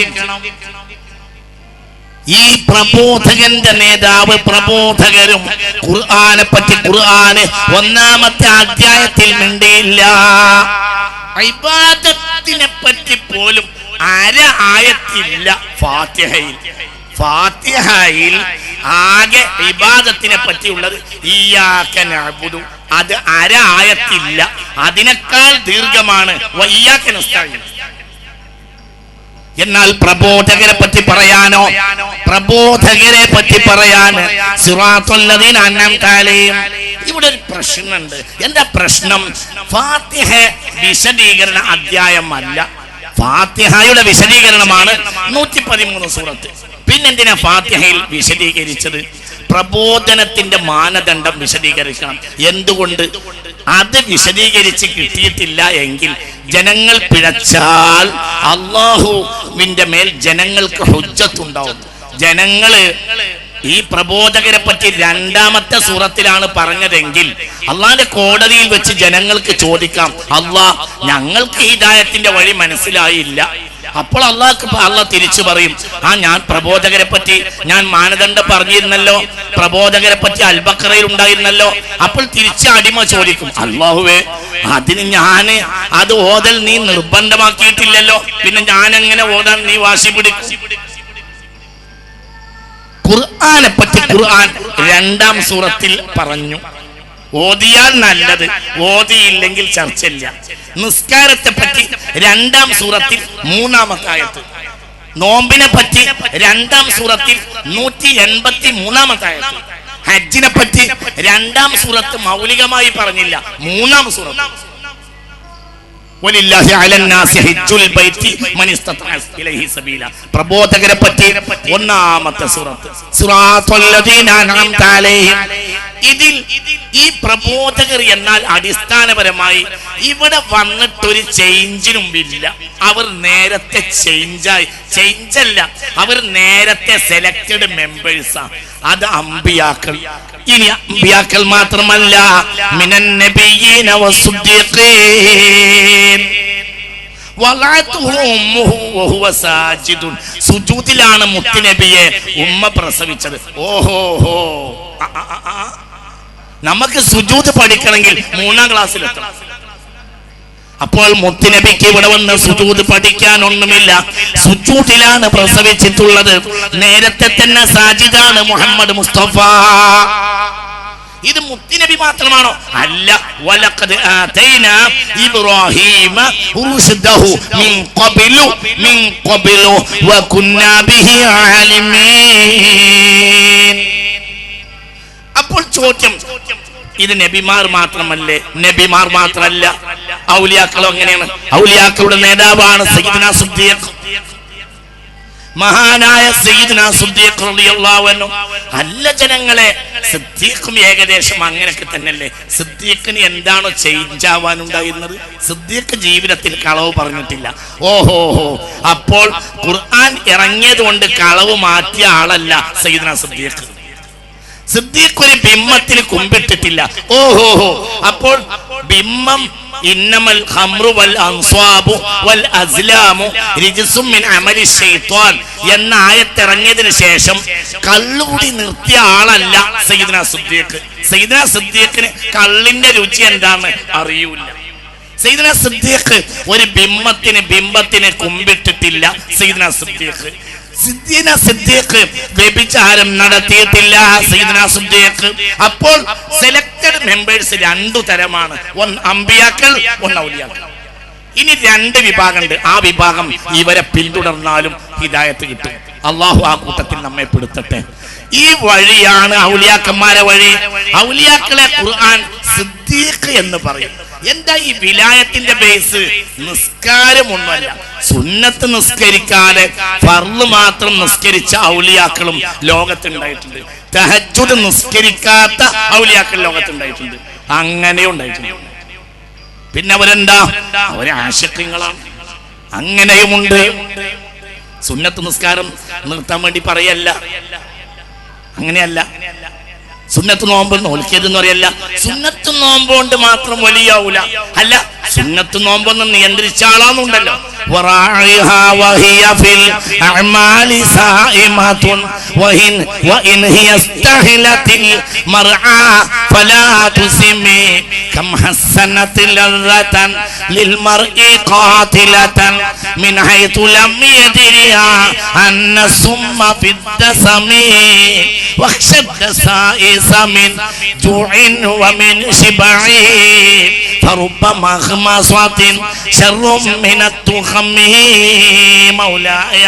ഈ പ്രബോധകന്റെ നേതാവ്, പ്രബോധകരും ഖുർആനെ പറ്റി ഖുർആന് 1-ാമത്തെ അധ്യായത്തിൽ മിണ്ടിയില്ല. ഇബാദത്തിനെ പറ്റി പോലും ആയത്തില്ല ഫാത്തിഹയിൽ. ഫാത്തിഹയിൽ ആകെ ഇബാദത്തിനെ പറ്റിയുള്ളത് ഇയ്യാക നഅ്ബുദു, അത് ആയത്തില്ല. അതിനേക്കാൾ ദീർഘമാണ് വഇയ്യാക നസ്തഈൻ. എന്നാൽ പ്രബോധകരെ പറ്റി പറയാനോ, പ്രബോധകരെ പറ്റി പറയാൻ സിറാത്തുൽ ലദീന അൻഅംത അലൈഹിം. ഇവിടെ ഒരു പ്രശ്നമുണ്ട്. എന്താ പ്രശ്നം? ഫാത്തിഹ വിശദീകരണ അധ്യായമല്ല, ഫാത്തിഹയുടെ വിശദീകരണമാണ് 113 സൂറത്ത്. പിന്നെന്തിനാ ഫാത്തിഹയിൽ വിശദീകരിച്ചത്? പ്രബോധനത്തിന്റെ മാനദണ്ഡം വിശദീകരിക്കണം. എന്തുകൊണ്ട്? അത് വിശദീകരിച്ച് കിട്ടിയിട്ടില്ല എങ്കിൽ ജനങ്ങൾ പിഴച്ചാൽ അള്ളാഹുവിന്റെ മേൽ ജനങ്ങൾക്ക് ഹുജ്ജത്തുണ്ടാവും. ജനങ്ങള് ഈ പ്രബോധകരെ പറ്റി 2-ാമത്തെ സൂറത്തിലാണ് പറഞ്ഞതെങ്കിൽ അള്ളാന്റെ കോടതിയിൽ വെച്ച് ജനങ്ങൾക്ക് ചോദിക്കാം, അള്ളാഹ് ഞങ്ങൾക്ക് ഹിദായത്തിന്റെ വഴി മനസ്സിലായില്ല. അപ്പോൾ അള്ളാഹ് തിരിച്ചു പറയും, ഞാൻ പ്രബോധകരെ പറ്റി ഞാൻ മാനദണ്ഡം പറഞ്ഞിരുന്നല്ലോ, പ്രബോധകരെ പറ്റി അൽബക്കറയിൽ ഉണ്ടായിരുന്നല്ലോ. അപ്പോൾ തിരിച്ച് അടിമ ചോദിക്കും, അള്ളാഹുവേ അതിന് അത് ഓതൽ നീ നിർബന്ധമാക്കിയിട്ടില്ലല്ലോ, പിന്നെ ഞാൻ എങ്ങനെ ഓതാൻ നീ വാശി പിടിക്കും? ഖുർആനെ പറ്റി ഖുർആൻ 2-ാം സൂറത്തിൽ പറഞ്ഞു, ഓതിയാൽ നല്ലത്, ഓതിയില്ലെങ്കിൽ ചർച്ചയില്ല. നിസ്കാരത്തെ പറ്റി 2-ാം സൂറത്തിൽ 3-ാമത്തെ ആയത്ത്, നോമ്പിനെ പറ്റി 2-ാം സൂറത്തിൽ 183-ാമത്തെ ആയത്ത്, ഹജ്ജിനെ പറ്റി 2-ാം സൂറത്ത് മൗലികമായി പറഞ്ഞില്ല, 3-ാം സൂറത്ത്. പ്രബോധകരെ പറ്റി 1-ാമത്തെ സൂറത്ത് ഇതിൽ ഈ പ്രബോധകർ എന്നാൽ അടിസ്ഥാനപരമായി ഇവിടെ വന്നിട്ടൊരു ചേഞ്ചിനും ഇല്ല. അവർ നേരത്തെ ചേഞ്ചല്ല, അവർ നേരത്തെ സെലക്റ്റഡ് മെമ്പേഴ്സാ. അത് അമ്പിയാക്കൾ. ഇനി അമ്പിയാക്കൾ മാത്രമല്ല, മിനൻ നബിയ്യീന വസ്സുദ്ദീഖീൻ സുജൂദിലാണ് മുത്തുനബിയെ ഉമ്മ പ്രസവിച്ചത്. ഓഹോ, നമുക്ക് സുജൂദ് പഠിക്കണമെങ്കിൽ 3-ാം ക്ലാസ്സിലെത്തണം. അപ്പോൾ മുത്തുനബിക്ക് ഇവിടെ വന്ന് സുജൂദ് പഠിക്കാനൊന്നുമില്ല, സുജൂദിലാണ് പ്രസവിച്ചിട്ടുള്ളത്. നേരത്തെ തന്നെ സാജിദാണ് മുഹമ്മദ് മുസ്തഫ. ഇത് മുത്തുനബി മാത്രമാണോ? അല്ല. വലഖദ് ആതൈനാ ഇബ്രാഹീമ റുശ്ദഹു മിൻ ഖബ്ലു വകുന്നാ ബിഹി ആലിമീൻ. അപ്പോൾ ചോദ്യം, ഇത് നബിമാർ മാത്രമല്ലേ? നബിമാർ മാത്രമല്ല, ഔലിയാക്കളും അങ്ങനെയാണ്. ഔലിയാക്കളുടെ നേതാവാണ് സയ്യിദുനാ സിദ്ദീഖ്, മഹാനായ സയ്യിദുനാ സിദ്ദീഖ് റളിയല്ലാഹു അൻഹു. അല്ല ജനങ്ങളെ, സിദ്ദീഖും ഏകദേശം അങ്ങനെയൊക്കെ തന്നെയല്ലേ. സിദ്ദീഖിന് എന്താണോ ചേഞ്ച് ആവാനുണ്ടായിരുന്നത്? സിദ്ദീഖ് ജീവിതത്തിൽ കളവ് പറഞ്ഞിട്ടില്ല. ഓഹോ, അപ്പോൾ ഖുർആൻ ഇറങ്ങിയത് കൊണ്ട് കളവ് മാറ്റിയ ആളല്ല സയ്യിദുനാ സിദ്ദീഖ്. സിദ്ദീഖ് ഒരു ബിംബത്തിന് കുമ്പിട്ടിട്ടില്ല. ഓഹോ, അപ്പോൾ ബിംബം ഇന്നമൽ ഖംറു വൽ അൻസ്വാബു വൽ അസ്ലാമു റിജ്സും മിൻ അമലി ശൈത്വാൻ എന്ന ആയത്തിറങ്ങിയതിനു ശേഷം കള്ളുകൂടി നിർത്തിയ ആളല്ല സയ്യിദുനാ സിദ്ദീഖ്. സയ്യിദുനാ സിദ്ദീഖിന് കള്ളിന്റെ രുചി എന്താന്ന് അറിയൂല. സയ്യിദുനാ സിദ്ദീഖ് ഒരു ബിംബത്തിന് കുമ്പിട്ടിട്ടില്ല. സയ്യിദുനാ സിദ്ദീഖ് വ്യഭിചാരം നടത്തിയിട്ടില്ല. സയ്യിദുനാ സിദ്ദീഖ്. അപ്പോൾ സെലക്ടഡ് മെമ്പേഴ്സ് 2 തരമാണ്, ഒന്ന് അമ്പിയാക്കൾ, ഒന്ന് ഔലിയാക്കൾ. ഇനി 2 വിഭാഗമുണ്ട്. ആ വിഭാഗം ഇവരെ പിന്തുടർന്നാലും ഹിദായത്ത് കിട്ടും. അള്ളാഹു ആ കൂട്ടത്തിൽ നമ്മെ പെടുത്തട്ടെ. ഈ വഴിയാണ് ഔലിയാക്കന്മാരെ വഴി. ഔലിയാക്കളെ ഖുർആൻ സിദ്ദീഖ് എന്ന് പറയും. എന്താ ഈ വിലായത്തിന്റെ ബേസ്? നിസ്കാരമൊന്നുമല്ല. സുന്നത്ത് നിസ്കരിക്കാതെ ഫർള് മാത്രം നിസ്കരിച്ച ഔലിയാക്കളും ലോകത്തുണ്ടായിട്ടുണ്ട്. തഹജ്ജുദ് നിസ്കരിക്കാത്ത ഔലിയാക്കൾ ലോകത്തുണ്ടായിട്ടുണ്ട്. അങ്ങനെ ഉണ്ടായിട്ടുണ്ട്. പിന്നെ അവരെന്താ? അവരെ ആശിഖ്യങ്ങളാണ്. അങ്ങനെയുമുണ്ട്. സുന്നത്ത് നിസ്കാരം നിർത്താൻ വേണ്ടി പറയല്ല, അങ്ങനെയല്ല. സുന്നത്ത് നോമ്പ് നോൽക്കരുതെന്ന് പറയല്ല. സുന്നത്ത് നോമ്പുകൊണ്ട് മാത്രം വലിയാവൂല. അല്ല, സുന്നത്ത് നോമ്പൊന്നും നിയന്ത്രിച്ച ആളാന്നുണ്ടല്ലോ. من جوع ومن شبع فربما خماصة شر من التخم مولاي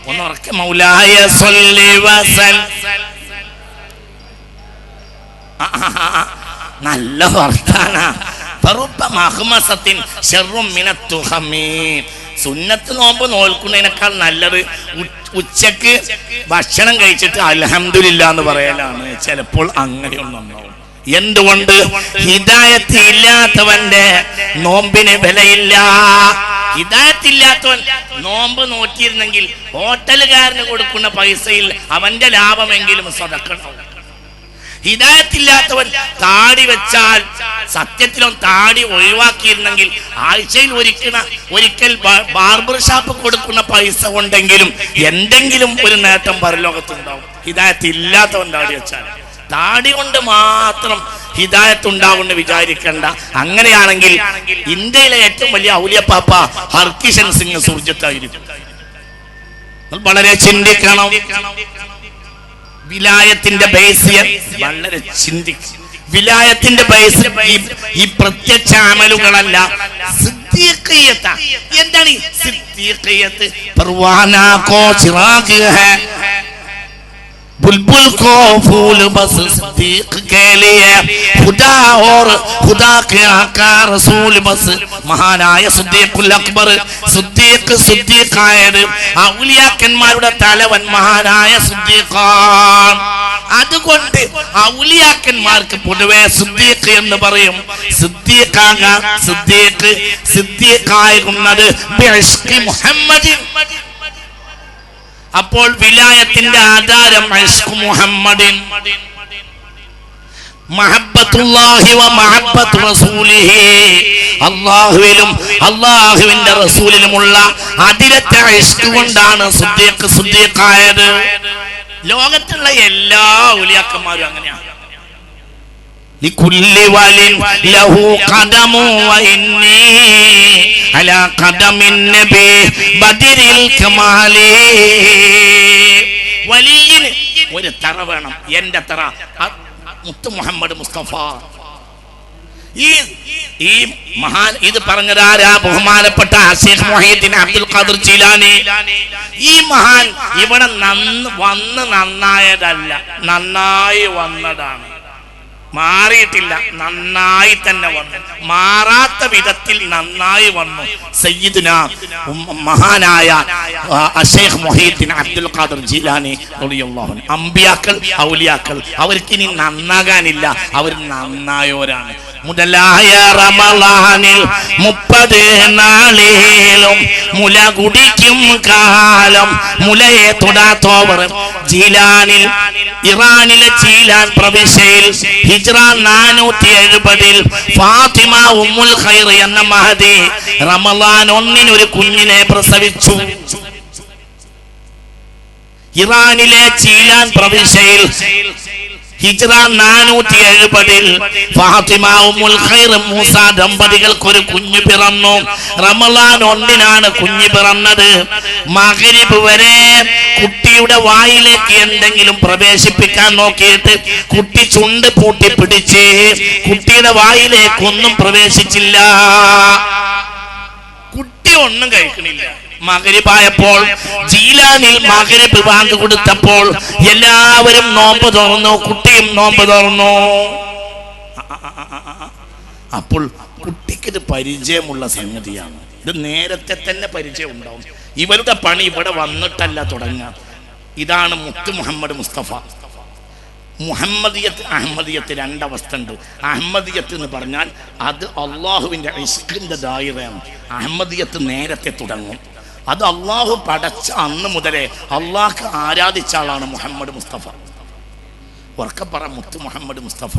ഒന്നുറക്കെ മൗലായ സ്വല്ലി വസൽ. നല്ല വർത്താന. ഫറുബ്ബ മഖ്മസത്തിൻ ശർറും മിനത്ത് തുഖമി. സുന്നത്ത് നോമ്പ് നോൽക്കുന്നതിനേക്കാൾ നല്ലത് ഉച്ചക്ക് ഭക്ഷണം കഴിച്ചിട്ട് അൽഹംദുലില്ലാ എന്ന് പറയലാണ്. ചിലപ്പോൾ അങ്ങനെയൊന്നും ഉണ്ടാവും. എന്തുകൊണ്ട്? ഹിദായത്ത് ഇല്ലാത്തവന്റെ നോമ്പിന് വിലയില്ല. ഹിദായത്ത് ഇല്ലാത്തവൻ നോമ്പ് നോറ്റിയിരുന്നെങ്കിൽ ഹോട്ടലുകാരന് കൊടുക്കുന്ന പൈസയിൽ അവന്റെ ലാഭമെങ്കിലും സ്വതക്കണം. ഹിദായത്തില്ലാത്തവൻ താടി വെച്ചാൽ സത്യത്തിലും താടി ഒഴിവാക്കിയിരുന്നെങ്കിൽ ആഴ്ചയിൽ ഒരിക്കൽ ബാർബർ ഷാപ്പ് കൊടുക്കുന്ന പൈസ കൊണ്ടെങ്കിലും എന്തെങ്കിലും ഒരു നേട്ടം പരലോകത്തുണ്ടാവും. ഹിദായത്ത് ഇല്ലാത്തവൻ താടി വെച്ചാൽ താടി കൊണ്ട് മാത്രം ഹിദായത്ത് ഉണ്ടാവുമെന്ന് വിചാരിക്കണ്ട. അങ്ങനെയാണെങ്കിൽ ഇന്ത്യയിലെ ഏറ്റവും വലിയ ഔലിയപ്പാപ്പ ഹർകിഷൻ സിംഗ് സുർജത്തായിരിക്കും. വളരെ ചിന്തിക്കണം. വിലായത്തിന്റെ ബേസ് വളരെ ചിന്തിക്കും. വിലായത്തിന്റെ ബേസ് ഈ പ്രത്യക്ഷ അമലുകളല്ല, സിദ്ദീഖിയത്ത. എന്താണ് ഈ സിദ്ദീഖിയത്ത്? പർവാനാ കോ ചിറാഗ് ഹൈ, बुलबुल को फूल बस सिद्दीक के लिए, खुदा और खुदा के आका रसूल बस. മഹാനായ സിദ്ദീഖുൽ അക്ബർ, സിദ്ദീഖായത് ഔലിയാക്കന്മാരുടെ തലവൻ മഹാനായ സിദ്ദീഖാൻ. അതുകൊണ്ട് ഔലിയാക്കന്മാർക്ക് പൊതുവെ സിദ്ദീഖ് എന്ന് പറയും. സിദ്ദീഖാകുന്നത് ബിഇശ്ഖി മുഹമ്മദിൻ. അപ്പോൾ വിലായത്തിന്റെ ആധാരം ഇശ്ഖ് മുഹമ്മദിൻ, മഹബ്ബത്തുല്ലാഹി വ മഹബ്ബത്തു റസൂലിഹി. അല്ലാഹുവിലും അല്ലാഹുവിന്റെ റസൂലിലുമുള്ള അതിരറ്റ ഇശ്ഖ് കൊണ്ടാണ് സിദ്ദീഖായത്. ലോകത്തുള്ള എല്ലാ ഔലിയാക്കന്മാരും അങ്ങനെയാണ്. ലികുല്ലി വലിൻ ലഹു ഖദമു വ ഇന്നി അലാ ഖദമിൻ നബി ബദരിൽ കമാലി. വലിയന് ഒരു തറ വേണം. എന്റെ തറ മുത്ത് മുഹമ്മദ് മുസ്തഫ. ഈ മഹാൻ ഇത് പറഞ്ഞതാരാ? ബഹുമാനപ്പെട്ട ശൈഖ് മുഹീദ്ദീൻ അബ്ദുൽ ഖാദിർ ജീലാനി. ഈ മഹാൻ ഇവിടെ വന്ന് നന്നായതല്ല, നന്നായി വന്നതാണ്. മാറിയിട്ടില്ല, നന്നായി തന്നെ വന്നു. മാറാത്ത വിധത്തിൽ നന്നായി വന്നു. സയ്യിദുനാ മഹാനായ ശൈഖ് മുഹീദ്ദീൻ അബ്ദുൽ ഖാദിർ ജീലാനി റളിയല്ലാഹു അൻഹു. അമ്പിയാക്കൾ, ഔലിയാക്കൾ അവർക്കിനി നന്നാകാനില്ല, അവർ നന്നായോരാണ്. മുതലായ റമളാനിൽ 30 നാളിലും മുല കുടിക്കും കാലം മുലയെ തൊടാത്തോവർ. ജീലാനിൽ, ഇറാനിലെ ജീലാൻ പ്രവിശ്യയിൽ ഹിജ്റ 470 ഫാത്തിമ ഉമ്മുൽ ഖൈർ എന്ന മഹദി റമളാൻ 1 ഒരു കുഞ്ഞിനെ പ്രസവിച്ചു. ഇറാനിലെ ജീലാൻ പ്രവിശ്യയിൽ ഹിജ്റ 470 ഫാത്തിമ ഉമ്മുൽ ഖൈർ മൂസ ദമ്പതികൾക്ക് ഒരു കുഞ്ഞ് പിറന്നു. റമളാൻ 1 കുഞ്ഞ് പിറന്നത്. മഗ്രിബ് വരെ കുട്ടിയുടെ വായിലേക്ക് എന്തെങ്കിലും പ്രവേശിപ്പിക്കാൻ നോക്കിയിട്ട് കുട്ടി ചുണ്ട് പൂട്ടി പിടിച്ച് കുട്ടിയുടെ വായിലേക്കൊന്നും പ്രവേശിച്ചില്ല. കുട്ടി ഒന്നും കഴിക്കണില്ല. മഗ്രിബായപ്പോൾ ജീലാനിൽ മഗ്രിബ് ബാങ്ക് കൊടുത്തപ്പോൾ എല്ലാവരും നോമ്പ് തുറന്നു, കുട്ടിയും നോമ്പ് തുറന്നു. അപ്പോൾ കുട്ടിക്കിത് പരിചയമുള്ള സംഗതിയാണ്. ഇത് നേരത്തെ തന്നെ പരിചയം ഉണ്ടാവും. ഇവരുടെ പണി ഇവിടെ വന്നിട്ടല്ല തുടങ്ങുക. ഇതാണ് മുത്ത് മുഹമ്മദ് മുസ്തഫ. മുഹമ്മദിയത്ത്, അഹമ്മദിയത്ത് രണ്ടവസ്ഥ ഉണ്ട്. അഹമ്മദിയത്ത് എന്ന് പറഞ്ഞാൽ അത് അള്ളാഹുവിൻ്റെ ഇശ്ഖിന്റെ ദായിറയാണ്. അഹമ്മദിയത്ത് നേരത്തെ തുടങ്ങും. അത് അള്ളാഹു പടച്ച അന്ന് മുതലേ അള്ളാഹ്ക്ക് ആരാധിച്ച ആളാണ് മുഹമ്മദ് മുസ്തഫ. ഉറക്കപ്പറ മുത്ത് മുഹമ്മദ് മുസ്തഫ.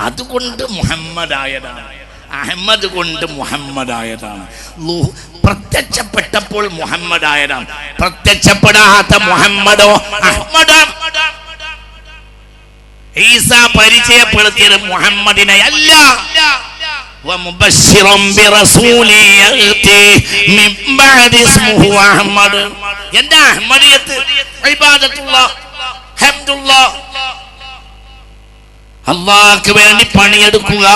അതുകൊണ്ട് മുഹമ്മദായതാണ്. അഹമ്മദ് കൊണ്ട് മുഹമ്മദായതാണ്. പ്രത്യക്ഷപ്പെട്ടപ്പോൾ മുഹമ്മദായതാണ്. പ്രത്യക്ഷപ്പെടാത്ത മുഹമ്മദോ അഹമ്മദാണ്. ഈസ പരിചയപ്പെടുത്തിയത് മുഹമ്മദിനെ അല്ല. ومبشرا برسول يأتي من بعد اسمه أحمد. എന്താ അഹ്മദിയത്ത്? ഇബാദത്തുല്ലാഹ്, ഹംദുല്ലാഹ്, അല്ലാഹുവിന് വേണ്ടി പണിയെടുക്കുക.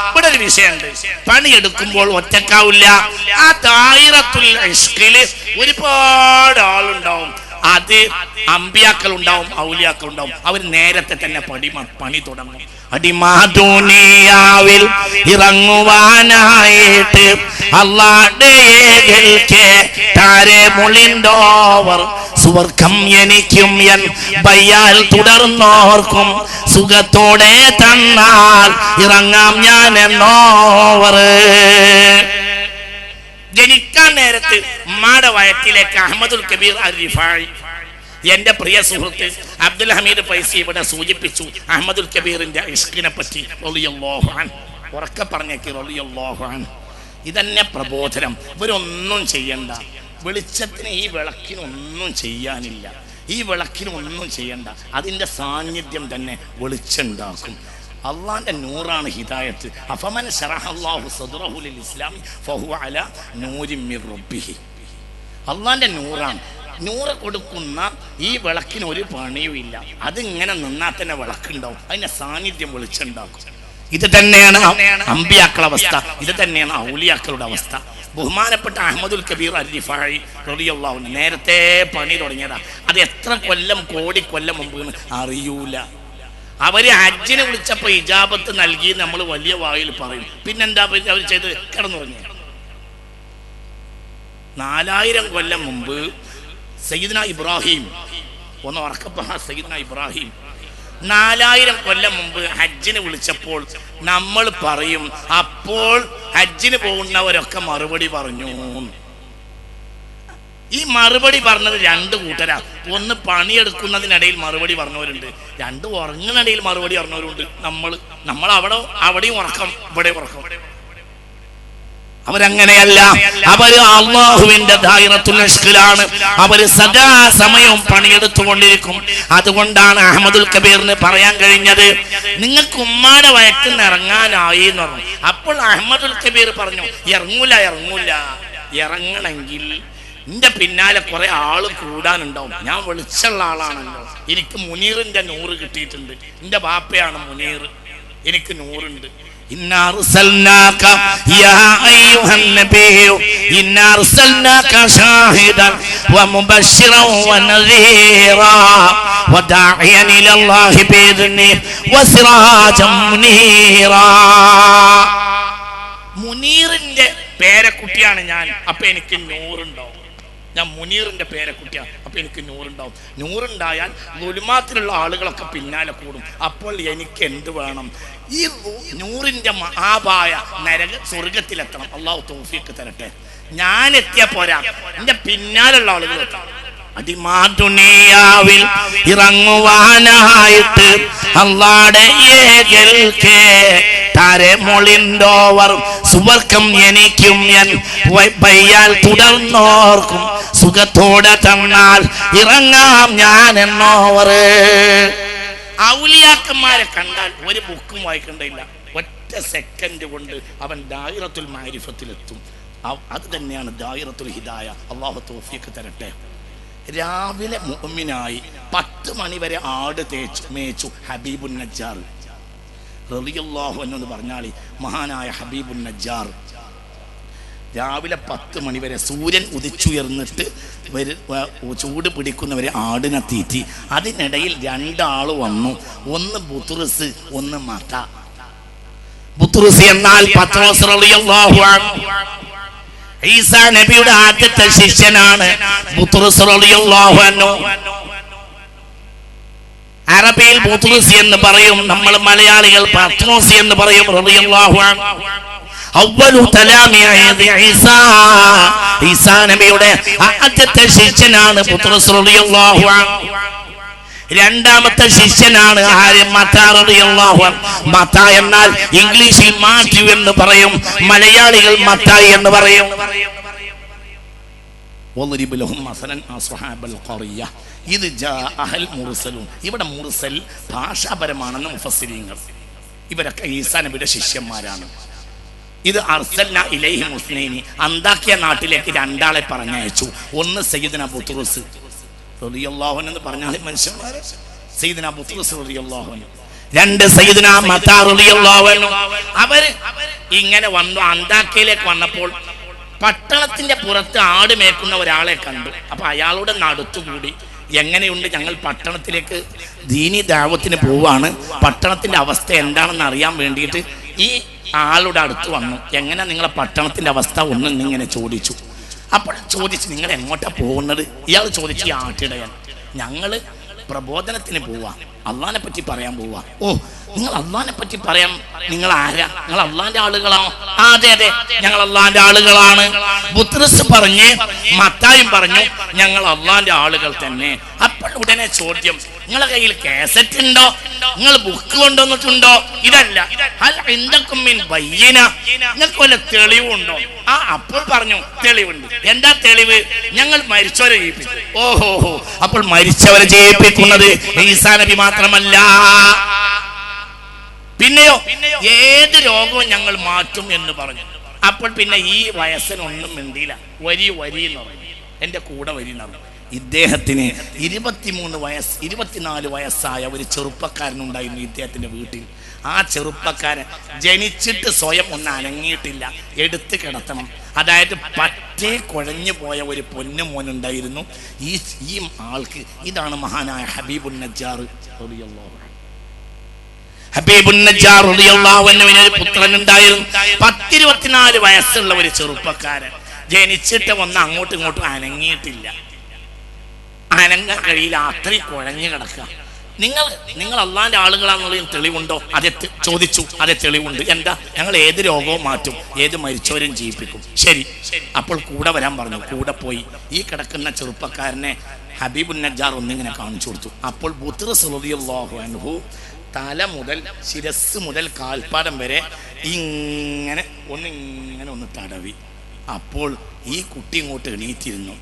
ഇവിടെ ഒരു വിഷയമുണ്ട്. പണിയെടുക്കുമ്പോൾ ഒറ്റക്കാവില്ല. ആ ദായിറത്തുൽ ഇശ്ഖിൽ ഒരുപാട് ആളുണ്ടാവും. അത് അത് അമ്പിയാക്കൾ ഉണ്ടാവും, ഔലിയാക്കൾ ഉണ്ടാവും. അവർ നേരത്തെ തന്നെ പണി തുടങ്ങും. അടിമാദുനിയാവിൽ ഇറങ്ങുവാനായിട്ട് അല്ലാഹുവിന്റെ താരെ മുളിണ്ടോവർ സുവർക്കം എനിക്കും എൻ ബയ്യാൽ തുടർന്നോർക്കും സുഖത്തോടെ തന്നാൽ ഇറങ്ങാം ഞാൻ എന്നോവർ. ജനിക്കാൻ നേരത്ത് ഉമ്മാടെ വയറ്റിലേക്ക് അഹമ്മദുൽ കബീർ അർ-റിഫായി, എന്റെ പ്രിയ സുഹൃത്ത് അബ്ദുൽ ഹമീദ് ഫൈസി ഇവിടെ സൂചിപ്പിച്ചു അഹമ്മദുൽ കബീറിന്റെ ഇഷ്കിനെ പറ്റി. റളിയല്ലാഹു അൻഹു ഉറക്കെ പറഞ്ഞേക്ക് റളിയല്ലാഹു അൻഹു. ഇതന്നെ പ്രബോധനം. ഇവരൊന്നും ചെയ്യണ്ട, വെളിച്ചത്തിന് ഈ വിളക്കിനൊന്നും ചെയ്യാനില്ല, ഈ വിളക്കിനൊന്നും ചെയ്യണ്ട. അതിന്റെ സാന്നിധ്യം തന്നെ വെളിച്ചുണ്ടാക്കും. അള്ളാന്റെ നൂറാണ് ഹിദായത്ത്. അഫമൻ ശറഹല്ലാഹു സദ്റഹു ലിൽ ഇസ്ലാമി ഫഹുവ അലാ നൂരിൻ മിർ റബ്ബിഹി. അള്ളാന്റെ നൂറാണ്. നൂറ് കൊടുക്കുന്ന ഈ വിളക്കിന് ഒരു പണിയും ഇല്ല. അതിങ്ങനെ നിന്നാൽ തന്നെ വിളക്കുണ്ടാവും, അതിന്റെ സാന്നിധ്യം വെളിച്ചുണ്ടാക്കും. ഇത് തന്നെയാണ് അമ്പിയാക്കളുടെ അവസ്ഥ, ഇത് തന്നെയാണ് ഔലിയാക്കളുടെ അവസ്ഥ. ബഹുമാനപ്പെട്ട അഹമ്മദുൽ കബീർ അർ-റിഫായി റളിയല്ലാഹു അൻഹു നേരത്തെ പണി തുടങ്ങിയതാ. അത് എത്ര കൊല്ലം, കോടി കൊല്ലം മുമ്പ് അറിയൂല. അവര് ഹജ്ജിനെ വിളിച്ചപ്പോ ഇജാബത്ത് നൽകി നമ്മൾ വലിയ വായിൽ പറയും. പിന്നെന്താ അവർ ചെയ്ത്? കിടന്നുറങ്ങി. 4000 കൊല്ലം മുമ്പ് സയ്യിദ്ന ഇബ്രാഹിം, ഒന്ന് ഉറക്കപ്പ, സയ്യിദ്ന ഇബ്രാഹിം 4000 കൊല്ലം മുമ്പ് ഹജ്ജിന് വിളിച്ചപ്പോൾ നമ്മൾ പറയും അപ്പോൾ ഹജ്ജിന് പോകുന്നവരൊക്കെ മറുപടി പറഞ്ഞു. ഈ മറുപടി പറഞ്ഞത് 2 കൂട്ടരാ. ഒന്ന് പണിയെടുക്കുന്നതിനിടയിൽ മറുപടി പറഞ്ഞവരുണ്ട്, 2 ഉറങ്ങുന്നിടയിൽ മറുപടി പറഞ്ഞവരുണ്ട്. നമ്മൾ അവിടെയും ഉറക്കം, ഇവിടെ ഉറക്കം. അവരങ്ങനെയല്ല. അവര് അല്ലാഹുവിന്റെ ദായിറത്തുൽ ഇഷ്ഖിലാണ്. അവര് സദാ സമയവും പണിയെടുത്തുകൊണ്ടിരിക്കും. അതുകൊണ്ടാണ് അഹമ്മദുൽ കബീറിന് പറയാൻ കഴിഞ്ഞത് നിങ്ങൾക്ക് ഉമ്മാടെ വയറ്റിന്ന് ഇറങ്ങാനായി എന്ന് പറഞ്ഞു. അപ്പോൾ അഹമ്മദുൽ കബീർ പറഞ്ഞു ഇറങ്ങൂല, ഇറങ്ങണമെങ്കിൽ എന്റെ പിന്നാലെ കുറെ ആള് കൂടാനുണ്ടാവും. ഞാൻ വിളിച്ചുള്ള ആളാണല്ലോ, എനിക്ക് മുനീറിന്റെ 100 കിട്ടിയിട്ടുണ്ട്. എന്റെ ബാപ്പയാണ് മുനീർ, എനിക്ക് 100 ഉണ്ട്. إنا أرسلناك يا أيها النبي إنا أرسلناك شاهدا ومبشرا ونذيرا وداعيا إلى الله بإذنه وسراجا منيرا. മുനീറിന്റെ പേരക്കുട്ടിയാണ് ഞാൻ, അപ്പൊ എനിക്ക് 100 ഉണ്ടാവും. ഞാൻ മുനീറിന്റെ പേരക്കുട്ടിയാണ്, അപ്പൊ എനിക്ക് 100 ഉണ്ടാവും. 100 ഉണ്ടായാൽ ദുൽമാത്തിലുള്ള ആളുകളൊക്കെ പിന്നാലെ കൂടും. അപ്പോൾ എനിക്ക് എന്ത് വേണം? ഈ 100ന്റെ മഹാഭായ നരക സ്വർഗത്തിലെത്തണം. അള്ളാഹു തൗഫീഖ് തരട്ടെ. ഞാൻ എത്തിയ പോരാ, എന്റെ പിന്നാലുള്ള ആളുകൾ എത്തണം. അടിമാദുനിയാവിൽ ഇറങ്ങുവാനായിട്ട് അല്ലാഹുവിന്റെ ഏകൽക്കേ താരെ മൊളിണ്ടോവർ സുവർക്കം എനിക്കും എൻ ബയ്യാൽ തുടർന്നോർക്കും സുഖത്തോടെ തന്നാൽ ഇറങ്ങാം ഞാൻ എന്നോവർ. ഔലിയാക്കന്മാരെ കണ്ടാൽ ഒരു ബുക്കും വായിക്കണ്ടില്ല, ഒറ്റ സെക്കൻഡ് കൊണ്ട് അവൻ ദായിറത്തുൽ മാരിഫത്തിലെത്തും. അത് തന്നെയാണ് ദായിറത്തുൽ ഹിദായ. അല്ലാഹു തൗഫീഖ് തരട്ടെ. രാവിലെ മുഅ്മിനായി 10 മണി വരെ ആട് മേച്ചു ഹബീബുൻ നജ്ജാർ റളിയല്ലാഹു അൻഹു എന്ന് പറഞ്ഞാൽ മഹാനായ ഹബീബുൻ നജ്ജാർ രാവിലെ 10 മണി വരെ സൂര്യൻ ഉദിച്ചുയർന്നിട്ട് ചൂട് പിടിക്കുന്നവരെ ആടിനെ തീറ്റി. അതിനിടയിൽ 2 ആള് വന്നു, ഒന്ന് ബുത്റുസ്, ഒന്ന് മത. ബുത്റുസ് എന്നാൽ പത്രോസ് റളിയല്ലാഹു അൻഹു, ഈസാ നബിയുടെ ആദ്യത്തെ ശിഷ്യനാണ് ബുത്റുസ് റളിയല്ലാഹു അൻഹു. അറബിയിൽ ബുത്റുസ് എന്ന് പറയും, നമ്മൾ മലയാളികൾ പത്രോസ് എന്ന് പറയും റളിയല്ലാഹു അൻഹു. അവ്വലു തലാമിഇദ് ഈസാ നബിയുടെ ആദ്യത്തെ ശിഷ്യനാണ് ബുത്റുസ് റളിയല്ലാഹു അൻഹു. രണ്ടാമത്തെ ശിഷ്യനാണ് മത്ത റളിയല്ലാഹു അൻഹു. മത്ത എന്നാൽ ഇംഗ്ലീഷിൽ മാത്യു എന്ന് പറയും, മലയാളികൾ മത്തായി എന്ന് പറയും. വളിബ് ലഹും മസലൻ അസ്ഹാബൽ ഖറിയ ഇത് ജാഅൽ മുർസലൂൻ. ഇവിടെ മുർസൽ ഭാഷാപരമാണെന്ന് മുഫസ്സിരീങ്ങൾ. ഇവരൊക്കെ ഈസാ നബിയുടെ ശിഷ്യന്മാരാണ്. ഇത് അർസൽന ഇലൈഹി മുസ്നൈനി, അന്താക്കിയ നാട്ടിലേക്ക് 2 ആളെ പറഞ്ഞയച്ചു. ഒന്ന് സയ്യിദുനാ ബുത്റുസ് റളിയല്ലാഹു അൻഹു എന്ന് പറഞ്ഞാൽ മനുഷ്യന്മാരെ, സയ്യിദുനാ ബുത്റുസ് റളിയല്ലാഹു അൻഹു. 2 സയ്യിദുനാ മത്താ റളിയല്ലാഹു അൻഹു. അവര് ഇങ്ങനെ വന്നു. അന്താക്കിയയിലേക്ക് വന്നപ്പോൾ പട്ടണത്തിന്റെ പുറത്ത് ആട് മേക്കുന്ന ഒരാളെ കണ്ടു. അപ്പൊ അയാളുടെ നടുത്തുകൂടി എങ്ങനെയുണ്ട്, ഞങ്ങൾ പട്ടണത്തിലേക്ക് ദീനി ദാവത്തിന് പോവാണ്, പട്ടണത്തിന്റെ അവസ്ഥ എന്താണെന്ന് അറിയാൻ വേണ്ടിയിട്ട് ഈ ആളുടെ അടുത്ത് വന്നു. എങ്ങനെ നിങ്ങളെ പട്ടണത്തിന്റെ അവസ്ഥ ഒന്നിങ്ങനെ ചോദിച്ചു. അപ്പോൾ ചോദിച്ചു, നിങ്ങൾ എങ്ങോട്ടാ പോകുന്നത്? ഇയാൾ ചോദിച്ചു, ഈ ആട്ടിടയൻ, ഞങ്ങള് പ്രബോധനത്തിന് പോവാ, അള്ളാഹിനെ പറ്റി പറയാൻ പോവാ. ഓ, നിങ്ങൾ അള്ളാഹിനെ പറ്റി പറയാൻ, നിങ്ങൾ ആരാ? നിങ്ങൾ അള്ളാഹിന്റെ ആളുകളാണോ? അതെ അതെ, ഞങ്ങൾ അള്ളാഹിന്റെ ആളുകളാണ്. ബുത്രസ് പറഞ്ഞ്, മത്തായും പറഞ്ഞു, ഞങ്ങൾ അള്ളാഹിന്റെ ആളുകൾ തന്നെ. അപ്പോൾ ഉടനെ ചോദ്യം, നിങ്ങളെ കയ്യിൽ കാസറ്റ് ഉണ്ടോ? നിങ്ങൾ ബുക്ക് കൊണ്ടുവന്നിട്ടുണ്ടോ? ഇതല്ല, നിങ്ങൾക്ക് വല്ല തെളിവുണ്ടോ? അപ്പോൾ പറഞ്ഞു, തെളിവുണ്ട്. എന്താ തെളിവ്? ഞങ്ങൾ മരിച്ചവരെ ജയിപ്പിക്കും. ഓഹോ, അപ്പോൾ മരിച്ചവരെ ജയിപ്പിക്കുന്നത് ഈസാ നബി മാത്രമല്ല, പിന്നെയോ ഏത് രോഗവും ഞങ്ങൾ മാറ്റും എന്ന് പറഞ്ഞു. അപ്പോൾ പിന്നെ ഈ വയസ്സിനൊന്നും മിണ്ടിയില്ല. വരി എന്ന് പറഞ്ഞു, എൻ്റെ കൂടെ വരി എന്ന് പറഞ്ഞു. ഇദ്ദേഹത്തിന് 24 വയസ്സായ ഒരു ചെറുപ്പക്കാരനുണ്ടായിരുന്നു ഇദ്ദേഹത്തിന്റെ വീട്ടിൽ. ആ ചെറുപ്പക്കാരൻ ജനിച്ചിട്ട് സ്വയം ഒന്നും അനങ്ങിയിട്ടില്ല, എടുത്ത് കിടത്തണം. അതായത് പറ്റേ കുഴഞ്ഞു പോയ ഒരു പൊന്നു മോനുണ്ടായിരുന്നു ഈ ആൾക്ക്. ഇതാണ് മഹാനായ ഹബീബുൻ നജ്ജാർ റളിയല്ലാഹു അൻഹു. ഹബീബുൻ നജ്ജാർ റളിയല്ലാഹു അൻഹുവിന് ഒരു പുത്രൻ ഉണ്ടായിരുന്നു. 24 വയസ്സുള്ള ഒരു ചെറുപ്പക്കാരൻ, ജനിച്ചിട്ട് ഒന്നും അങ്ങോട്ടും ഇങ്ങോട്ടും അനങ്ങിയിട്ടില്ല, അനങ്ങാൻ കഴിയില്ല, അത്രയും കുഴഞ്ഞു കിടക്കുക. നിങ്ങൾ അള്ളാന്റെ ആളുകളാണെന്നുള്ളതിന് തെളിവുണ്ടോ? അതെ ചോദിച്ചു. അതെ തെളിവുണ്ട്. എന്താ? ഞങ്ങൾ ഏത് രോഗവും മാറ്റും, ഏത് മരിച്ചവരും ജീവിപ്പിക്കും. ശരി, അപ്പോൾ കൂടെ വരാൻ പറഞ്ഞു. കൂടെ പോയി ഈ കിടക്കുന്ന ചെറുപ്പക്കാരനെ ഹബീബുൻ നജ്ജാർ ഒന്നിങ്ങനെ കാണിച്ചു കൊടുത്തു. അപ്പോൾ ബുത്റസ് റളിയല്ലാഹു അൻഹു തല മുതൽ ശിരസ് മുതൽ കാൽപ്പാദം വരെ ഇങ്ങനെ ഒന്ന് തടവി. അപ്പോൾ ഈ കുട്ടി ഇങ്ങോട്ട് എണീറ്റിരുന്നു.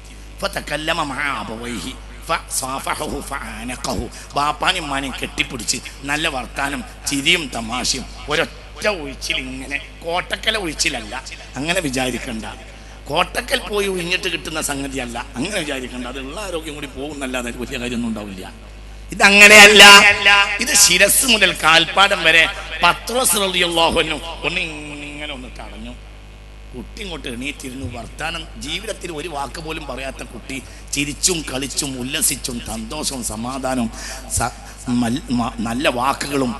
ബാപ്പാനും മാനും കെട്ടിപ്പിടിച്ച് നല്ല വർത്താനം, ചിരിയും തമാശയും, ഒരൊറ്റ ഒഴിച്ചിൽ. ഇങ്ങനെ കോട്ടക്കൽ ഒഴിച്ചിലല്ല, അങ്ങനെ വിചാരിക്കണ്ട. കോട്ടക്കൽ പോയി ഒഴിഞ്ഞിട്ട് കിട്ടുന്ന സംഗതിയല്ല, അങ്ങനെ വിചാരിക്കണ്ട. അതുള്ള ആരോഗ്യം കൂടി പോകുന്നല്ലാതെ വലിയ കാര്യമൊന്നും ഉണ്ടാവില്ല. ഇതങ്ങനെയല്ല. ഇത് ശിരസ് മുതൽ കാൽപ്പാദം വരെ പത്രോസ് റളിയല്ലാഹു അൻഹു ഇങ്ങനെ ഒന്ന് തടഞ്ഞു. കുട്ടി ഇങ്ങോട്ട് എണീറ്റിരുന്നു. വർത്താനം, ജീവിതത്തിൽ ഒരു വാക്ക് പോലും പറയാത്ത കുട്ടി ചിരിച്ചും കളിച്ചും ഉല്ലസിച്ചും സന്തോഷവും സമാധാനവും നല്ല വാക്കുകളും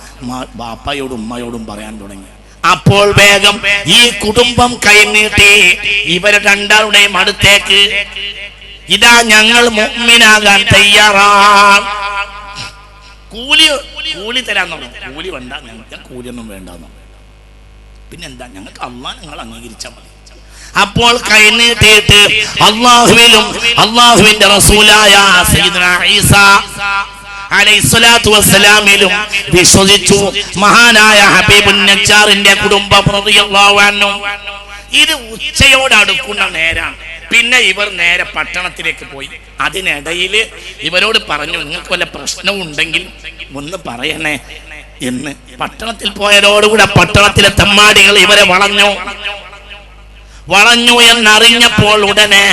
ബാപ്പയോടും ഉമ്മയോടും പറയാൻ തുടങ്ങി. അപ്പോൾ വേഗം ഈ കുടുംബം കൈനീട്ടി ഇവരെ രണ്ടാളുടെയും അടുത്തേക്ക്, ഇതാ ഞങ്ങൾ മുഅ്മിനാകാൻ തയ്യാറാണ്, കൂലി തരാൻ പറഞ്ഞു. കൂലി വേണ്ട, ഞങ്ങൾക്ക് കൂലിയൊന്നും വേണ്ടെന്നു. പിന്നെന്താ, ഞങ്ങൾക്ക് അള്ളാഹ് നിങ്ങൾ അംഗീകരിച്ചാൽ മതി. അപ്പോൾ കൈനീട്ടിയിട്ട് അള്ളാഹുവിലും അള്ളാഹുവിന്റെ റസൂലായ സയ്യിദുനാ ഈസാ അലൈഹിസ്സലാത്തു വസ്സലാമിലും വിശ്വസിച്ചു. മഹാനായ ഹബീബുൻ നജ്ജാറിന്റെ കുടുംബം റളിയല്ലാഹു അൻഹു. ഇത് ഉച്ചയോട് അടുക്കുന്ന നേരാണ്. പിന്നെ ഇവർ നേരെ പട്ടണത്തിലേക്ക് പോയി. അതിനിടയിൽ ഇവരോട് പറഞ്ഞു, നിങ്ങൾക്ക് വല്ല പ്രശ്നവും ഉണ്ടെങ്കിൽ ഒന്ന് പറയണേ എന്ന്. പട്ടണത്തിൽ പോയതോടുകൂടെ പട്ടണത്തിലെ തെമ്മാടികൾ ഇവരെ വളഞ്ഞു എന്നറിഞ്ഞപ്പോൾ ഉടനെ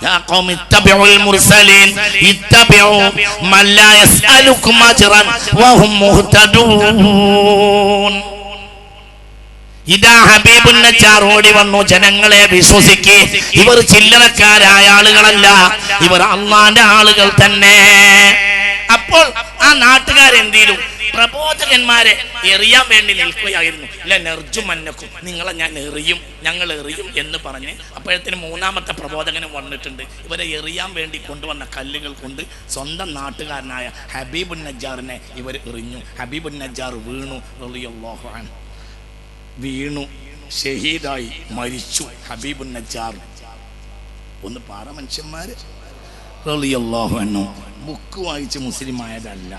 يا قوم اتبعوا المرسلين اتبعوا من لا يسألكم أجرا وهم مهتدون. ഇതാ ഹബീബുൻ നജ്ജാർ ഓടി വന്നു, ജനങ്ങളെ വിശ്വസിക്കേ, ഇവർ ചില്ലറക്കാരായ ആളുകളല്ല, ഇവർ അള്ളാന്റെ ആളുകൾ തന്നെ. അപ്പോൾ ആ നാട്ടുകാരെന്തീരും പ്രബോധകന്മാരെ എറിയാൻ വേണ്ടി നിൽക്കുകയായിരുന്നു. നെർജുമന്നക്കും, നിങ്ങളെ ഞങ്ങൾ എറിയും എന്ന് പറഞ്ഞ്. അപ്പോഴത്തേന് മൂന്നാമത്തെ പ്രബോധകനും വന്നിട്ടുണ്ട്. ഇവരെ എറിയാൻ വേണ്ടി കൊണ്ടുവന്ന കല്ലുകൾ കൊണ്ട് സ്വന്തം നാട്ടുകാരനായ ഹബീബുൻ നജ്ജാറിനെ ഇവർ എറിഞ്ഞു. ഹബീബുൻ നജ്ജാർ റളിയല്ലാഹു അൻഹു വീണു, ഷഹീദായി മരിച്ചു. ഹബീബുൻ നജ്ജാർ ഒന്ന് പാറ മനുഷ്യന്മാര് റളിയല്ലാഹു അൻഹു ബുക്ക് വായിച്ച് മുസ്ലിം ആയതല്ല,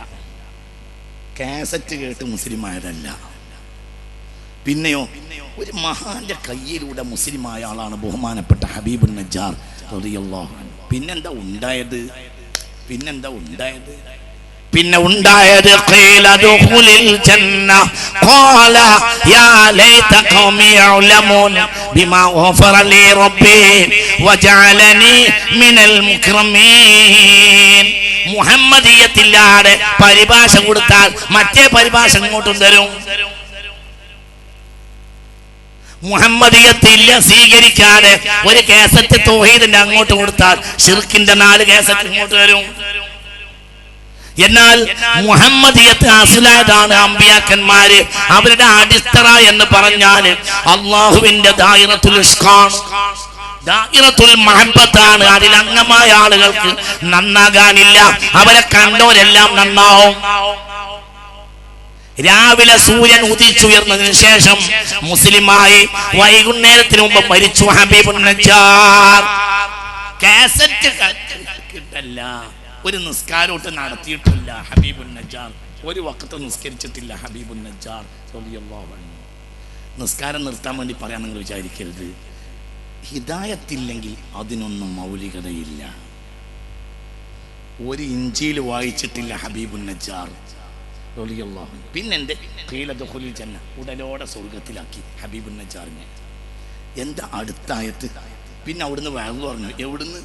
കാസറ്റ് കേട്ട് മുസ്ലിം ആയതല്ല. പിന്നെയോ ഒരു മഹാന്റെ കയ്യിലൂടെ മുസ്ലിമായ ആളാണ് ബഹുമാനപ്പെട്ട ഹബീബുൻ നജ്ജാർ റളിയല്ലാഹു അൻഹു. പിന്നെന്താ ഉണ്ടായത്? പിന്നെ ഉണ്ടായത് ഖീല ദുഖുലിൽ ജന്ന ഖാല യാ ലൈത ഖൗമി യഅലമൂൻ ബിമാ ഗഫറ ലി റബ്ബി വജഅലനി മിനൽ മുക്രമീൻ. മുഹമ്മദിയത്തില്ലാതെ പരിഭാഷ കൊടുത്താൽ മറ്റേ പരിഭാഷ ഇങ്ങോട്ടും തരും. മുഹമ്മദിയത്തില്ല സ്വീകരിക്കാതെ ഒരു കേസറ്റ് തൗഹീദിന്റെ അങ്ങോട്ട് കൊടുത്താൽ ശിർക്കിന്റെ 4 കേസറ്റ് ഇങ്ങോട്ട് വരും. എന്നാൽ മുഹമ്മദിയത്ത് അസ്ലായതാണ്. അമ്പിയാക്കന്മാര് അവരുടെ അടിത്തറ എന്ന് പറഞ്ഞാൽ അള്ളാഹുവിന്റെ ദായിറത്തുൽ ഇഷ്ഖാണ്, ദായിറത്തുൽ മഹബ്ബത്താണ്. അതിൽ അംഗമായ ആളുകൾക്ക് നന്നാകാനില്ല, അവരെ കണ്ടോരെല്ലാം നന്നാവും. രാവിലെ സൂര്യൻ ഉദിച്ചുയർന്നതിന് ശേഷം മുസ്ലിമായി വൈകുന്നേരത്തിന് മുമ്പ് മരിച്ചു ഹബീബുൻ നജ്ജാർ. കാസറ്റ് കിട്ടല്ല, ഒരു നിസ്കാരോട്ട് നടത്തിയിട്ടില്ല ഹബീബുൻ നജ്ജാർ. ഒരു വഖത്ത് നിസ്കരിച്ചിട്ടില്ല ഹബീബുൻ നജ്ജാർ റളിയല്ലാഹു അൻഹു. നിസ്കാരം നിർത്താൻ വേണ്ടി പറയാൻ നിങ്ങൾ വിചാരിക്കരുത്. ഹിദായത്തില്ലെങ്കിൽ അതിനൊന്നും മൗലികതയില്ല. ഒരു ഇഞ്ചിയിൽ വായിച്ചിട്ടില്ല ഹബീബുൻ നജ്ജാർ റളിയല്ലാഹു അൻഹു. പിന്നെ എൻ്റെ ഖീലദുഖുലിൽ ജന്ന, ഉടലോടെ സ്വർഗത്തിലാക്കി ഹബീബുൻ നജ്ജാറിനെ. എന്താ അടുത്തായത്ത്? പിന്നെ അവിടുന്ന് വഅദ് പറഞ്ഞു. എവിടുന്ന്?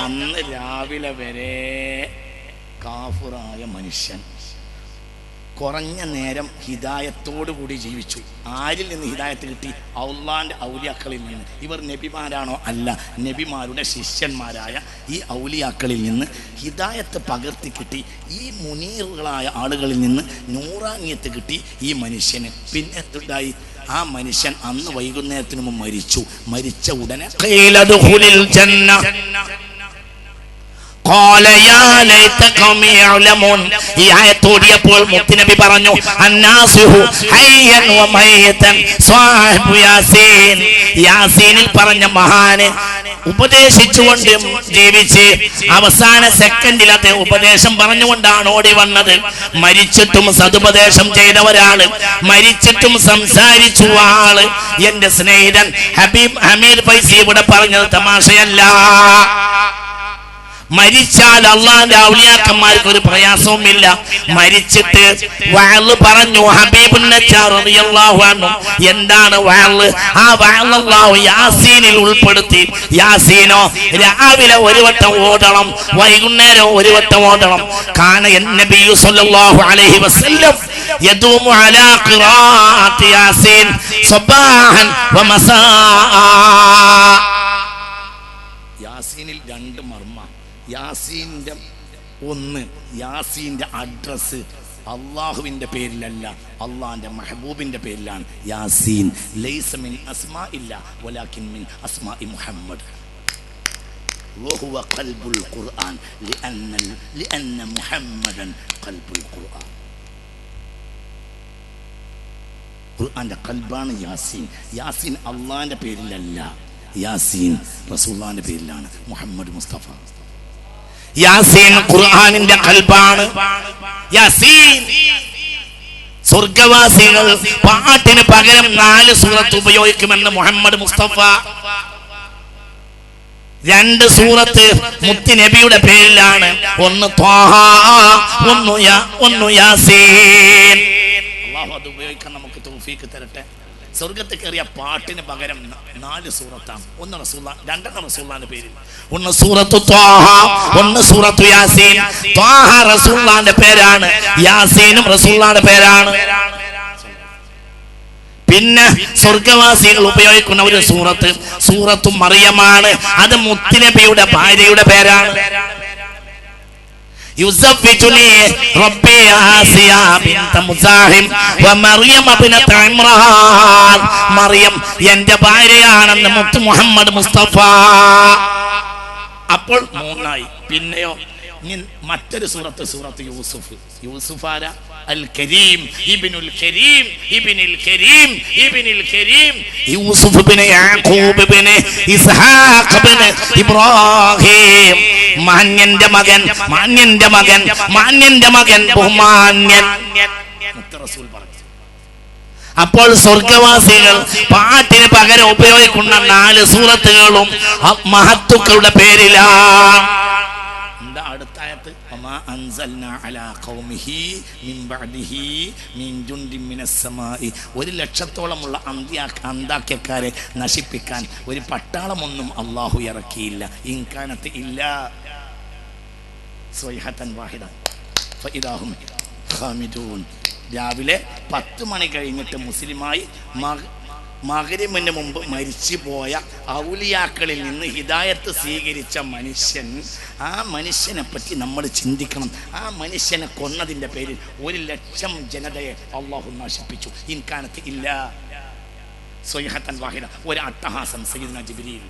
അന്ന് രാവിലെ വരെ കാഫിറായ മനുഷ്യൻ കുറഞ്ഞ നേരം ഹിദായത്തോടു കൂടി ജീവിച്ചു. ആരിൽ നിന്ന് ഹിദായത്ത് കിട്ടി? അള്ളാന്റെ ഔലിയാക്കളിൽ നിന്ന്. ഇവർ നബിമാരാണോ? അല്ല, നബിമാരുടെ ശിഷ്യന്മാരായ ഈ ഔലിയാക്കളിൽ നിന്ന് ഹിദായത്ത് പകർത്തി കിട്ടി. ഈ മുനീറുകളായ ആളുകളിൽ നിന്ന് നൂറാനിയത്ത് കിട്ടി ഈ മനുഷ്യന്. പിന്നെ എന്തുണ്ടായി? ആ മനുഷ്യൻ അന്ന് വൈകുന്നേരത്തിന് മുമ്പ് മരിച്ചു. മരിച്ച ഉടനെ ഈ ആയത്തോടിയപ്പോൾ മുത്തുനബി പറഞ്ഞു, യാസീനിൽ പറഞ്ഞ മഹാന് ഉപദേശിച്ചുകൊണ്ട് ജീവിച്ച് അവസാന സെക്കൻഡിൽ അദ്ദേഹം ഉപദേശം പറഞ്ഞുകൊണ്ടാണ് ഓടി വന്നത്. മരിച്ചിട്ടും സതുപദേശം ചെയ്ത ഒരാള്, മരിച്ചിട്ടും സംസാരിച്ചു ആള്. എന്റെ സ്നേഹിതൻ ഹമീദ് ഫൈസി ഇവിടെ പറഞ്ഞത് തമാശയല്ല. മരിച്ചാൽ അള്ളാന്റെ ഔലിയാക്കന്മാർക്ക് ഒരു പ്രയാസവുമില്ല. മരിച്ചിട്ട് വഅദ് പറഞ്ഞു ഹബീബുൻ നജ്ജാർ റളിയല്ലാഹു അൻഹു. എന്താണ് വഅദ്? ആ വഅദ് അല്ലാഹു യാസീനിൽ ഉൾപ്പെടുത്തി. യാസീനോ രാവിലെ ഒരു വട്ടം ഓടണം, വൈകുന്നേരം ഒരു വട്ടം ഓടണം. കാന നബി സല്ലല്ലാഹു അലൈഹി വസല്ലം യദൂമു അലാ ഖിറാഅത്തി യാസീൻ സബാഹൻ വമസാ. യാസീനിൽ 2 മർമ്മ. യാസീന്റെ ഒന്ന്, യാസീന്റെ അഡ്രസ് അള്ളാഹുവിന്റെ പേരിലല്ല, അള്ളാന്റെ മെഹബൂബിന്റെ പേരിലാണ്. യാസീൻ ലൈസ മിൻ അസ്മാഇല്ല വലാകിൻ മിൻ അസ്മാഇ മുഹമ്മദ് വഹുവ ഖൽബുൽ ഖുർആൻ ലിഅന്ന മുഹമ്മദൻ ഖൽബുൽ ഖുർആൻ. ഖുർആന്റെ ഖൽബാണ് യാസീൻ. യാസീൻ അള്ളാന്റെ പേരിലല്ല, യാസീൻ റസൂലുള്ളാഹിന്റെ പേരിലാണ്, മുഹമ്മദ് മുസ്തഫ. യാസീൻ ഖുർആനിന്റെ ഖൽബാണ്. യാസീൻ സ്വർഗവാസികൾ പാട്ടിന് പകരം 4 സൂറത്ത് ഉപയോഗിക്കുമെന്ന് മുഹമ്മദ് മുസ്തഫ. 2 സൂറത്ത് മുത്തുനബിയുടെ പേരിലാണ്. ഒന്ന് ത്വാഹ, ഒന്ന് യാസീൻ. അല്ലാഹു അത് ഉപയോഗിക്കാൻ നമുക്ക് തൗഫീഖ് തരട്ടെ. സ്വർഗത്ത് കയറിയ പാട്ടിന് പകരം 4 സൂറത്താണ്. ഒന്ന് റസൂലുള്ളാഹ്, 2 റസൂലുള്ളാഹിന്റെ പേരിൽ. ഒന്ന് സൂറത്തു ത്വാഹ, ഒന്ന് സൂറത്തു യാസീൻ. ത്വാഹ റസൂലുള്ളാഹിന്റെ പേരാണ്, യാസീനും റസൂലുള്ളാഹിന്റെ പേരാണ്. പിന്നെ സ്വർഗവാസികൾ ഉപയോഗിക്കുന്ന ഒരു സൂറത്ത് സൂറത്തു മറിയമാണ്. അത് മുത്തുനബിയുടെ ഭാര്യയുടെ പേരാണ്. യുസഫിജുനി റബ്ബി ആസിയ ബിൻത മുസാഹിം വമറിയം ഇബ്നത ഇമ്രാൻ. മറിയം എന്റെ ഭാര്യയാണെന്ന് മുത്ത് മുഹമ്മദ് മുസ്തഫ. അപ്പോൾ 3 പിന്നെയോ മറ്റൊരു സൂറത്ത്, സൂറത്ത് യൂസുഫ്. യൂസുഫാര അൽ കരീം ഇബ്നുൽ കരീം ഇബ്നുൽ കരീം ഇബ്നുൽ കരീം. യൂസുഫ് ഇബ്നു യാഖൂബ് ഇബ്നു ഇസ്ഹാഖ് ഇബ്നു ഇബ്രാഹിം. മാന്യന്റെ മകൻ, മാന്യന്റെ മകൻ, മാന്യന്റെ മകൻ, ബഹുമാന്യൻ റസൂൽ പറഞ്ഞു. അപ്പോൾ സ്വർഗവാസികൾ പാട്ടിന് പകരം ഉപയോഗിക്കുന്ന 4 സൂറത്തുകളും മഹത്തുക്കളുടെ പേരിലാണ്. എന്താ അടുത്ത ആയത്ത്? വമാ അൻസൽനാ അലാ ഖൗമിഹി മിൻ ബഅദിഹി മിൻ ജുൻദിൻ മിനസ് സമാഇ. 1,00,000-ഓളമുള്ള അന്താക്യക്കാരെ നശിപ്പിക്കാൻ ഒരു പട്ടാളമൊന്നും അല്ലാഹു ഇറക്കിയില്ല. ഇൻകാനത്ത് ഇല്ലാ സ്വൈഹതൻ വാഹിദ ഫഇദാഹും ഖാമിദൂൻ. രാവിലെ 10 മണി കഴിഞ്ഞിട്ട് മുസ്ലിമായി മഗ്‌രിബിന് മുമ്പ് മരിച്ചുപോയ ഔലിയാക്കളിൽ നിന്ന് ഹിദായത്ത് സ്വീകരിച്ച മനുഷ്യൻ, ആ മനുഷ്യനെ പറ്റി നമ്മൾ ചിന്തിക്കണം. ആ മനുഷ്യനെ കൊന്നതിൻ്റെ പേരിൽ 1,00,000 ജനതയെ അള്ളാഹു നശിപ്പിച്ചു. ഇൻകാനത്ത് ഇല്ല സ്വൈഹത്തൻ വാഹിദ, ഒരു അട്ടഹാസം സയ്യിദുനാ ജിബ്രീൽ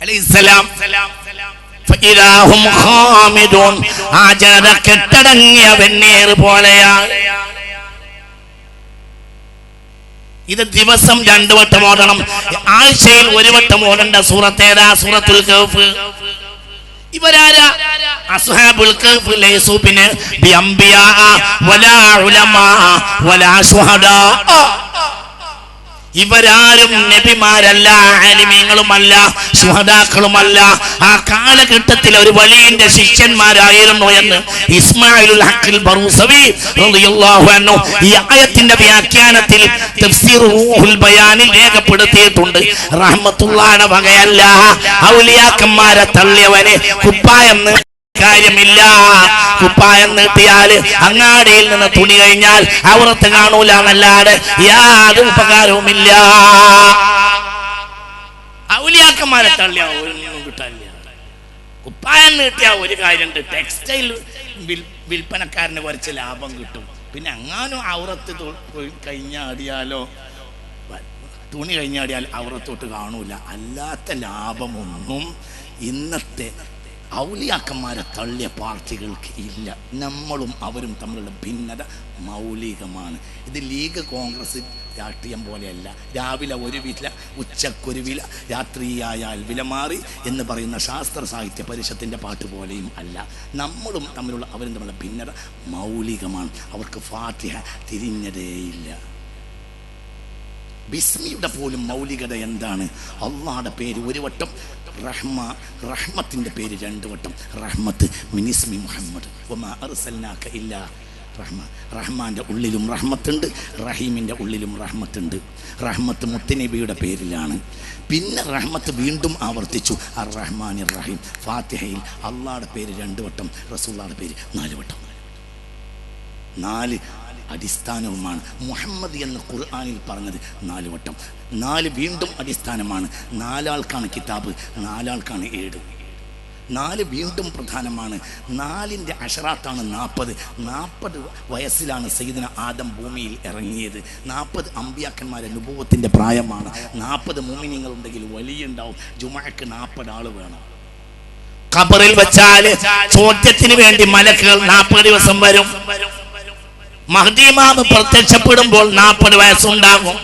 അലൈഹിസ്സലാം. ഫഇദാഹും ഖാമിദൂൻ, ആ ജനത കെട്ടടങ്ങിയ വെണ്ണീർ പോലെയാണ്. ഇത് ദിവസം 2 വട്ടം ഓടണം. ആഴ്ചയിൽ 1 വട്ടം ഓടേണ്ട സൂറത്ത് ഏതാ? സൂറത്തുൽ കഹ്ഫ്. ഇവരാരാ? അസ്ഹാബുൽ കഹ്ഫ് ലൈസു ബിഅംബിയാ വലാ ഉലമാ വലാ ശുഹദാ. ഇവരാരും നബിമാരല്ല, ആലിമീങ്ങളുമല്ല, ശുഹദാക്കളുമല്ല. ആ കാലഘട്ടത്തിൽ ഒരു വലിയ ശിഷ്യന്മാരായിരുന്നു എന്ന് ഇസ്മായിലുൽ ഹഖിൽ ബറൂസവി റളിയല്ലാഹു അൻഹു ഈ ആയത്തിന്റെ വ്യാഖ്യാനത്തിൽ തഫ്സീർ റൂഹുൽ ബയാനിൽ രേഖപ്പെടുത്തിയിട്ടുണ്ട്. റഹ്മത്തുള്ളാഹിയുടെ വകയല്ല. ഔലിയാക്കന്മാരെ തള്ളിയവനെ കുപ്പായെന്ന് കാര്യമില്ല. കുപ്പായം നീട്ടിയാല് അങ്ങാടിയിൽ നിന്ന് തുണി കഴിഞ്ഞാൽ ഔറത്ത് കാണൂല എന്നല്ലാതെ യാതൊരു ഉപകാരവുമില്ല. ഔലിയാക്കന്മാരെ തള്ളിയ ഒന്നും കിട്ടാനില്ല. കുപ്പായം നീട്ടിയ ഒരു കാര്യമുണ്ട്, ടെക്സ്റ്റൈൽ വിൽപ്പനക്കാരന് കുറച്ച് ലാഭം കിട്ടും. പിന്നെ അങ്ങാനും ഔറത്ത് കഴിഞ്ഞാടിയാലോ, തുണി കഴിഞ്ഞാടിയാൽ ഔറത്തോട്ട് കാണൂല. അല്ലാത്ത ലാഭമൊന്നും ഇന്നത്തെ ഔലിയാക്കന്മാരെ തള്ളിയ പാർട്ടികൾക്ക് ഇല്ല. നമ്മളും അവരും തമ്മിലുള്ള ഭിന്നത മൗലികമാണ്. ഇത് ലീഗ് കോൺഗ്രസ് രാഷ്ട്രീയം പോലെയല്ല. രാവിലെ ഒരു വില, ഉച്ചക്കൊരു വില, രാത്രിയായാൽ വില മാറി എന്ന് പറയുന്ന ശാസ്ത്ര സാഹിത്യ പരിഷത്തിൻ്റെ പാട്ട് പോലെയും അല്ല. നമ്മളും തമ്മിലുള്ള അവരും തമ്മിലുള്ള ഭിന്നത മൗലികമാണ്. അവർക്ക് ഫാത്തിഹ തിരിഞ്ഞതേയില്ല. ബിസ്മിയുടെ പോലും മൗലികത എന്താണ്? അള്ളാഹുടെ പേര് 1 വട്ടം, റഹ്മത്തിൻ്റെ പേര് 2 വട്ടം. റഹ്മത്ത് മിനിസ്മി മുഹമ്മദ് വമാ അർസൽനാക ഇല്ലാ റഹ്മ. റഹ്മാൻ്റെ ഉള്ളിലും റഹ്മത്തുണ്ട്, റഹീമിൻ്റെ ഉള്ളിലും റഹ്മത്തുണ്ട്. റഹ്മത്ത് മുത്തനബിയുടെ പേരിലാണ്. പിന്നെ റഹ്മത്ത് വീണ്ടും ആവർത്തിച്ചു, അർ റഹ്മാൻ റഹീം. ഫാത്തിഹയിൽ അള്ളാഹുടെ പേര് 2 വട്ടം, റസൂലുള്ളാഹിയുടെ പേര് 4 വട്ടം. 4 അടിസ്ഥാനവുമാണ്. മുഹമ്മദ് എന്ന് ഖുർആനിൽ പറഞ്ഞത് 4 വട്ടം. 4 വീണ്ടും അടിസ്ഥാനമാണ്. 4 ആൾക്കാണ് കിതാബ്, 4 ആൾക്കാണ് ഏട്. 4 വീണ്ടും പ്രധാനമാണ്. 4ൻ്റെ അഷറാത്താണ് 40. 40 വയസ്സിലാണ് സയ്യിദുനാ ആദം ഭൂമിയിൽ ഇറങ്ങിയത്. 40 അമ്പിയാക്കന്മാരെ നുബുവത്തിൻ്റെ പ്രായമാണ്. 40 മുഅ്മിനീങ്ങളുണ്ടെങ്കിൽ വലിയ ഉണ്ടാവും. ജുമുഅക്ക് 40 ആൾ വേണം. ഖബറിൽ വെച്ചാൽ ചോദ്യത്തിന് വേണ്ടി മലക്കുകൾ 40 ദിവസം വരും. മഹ്ദി ഇമാം പ്രത്യക്ഷപ്പെടുമ്പോൾ 40 വയസ്സുണ്ടാകും.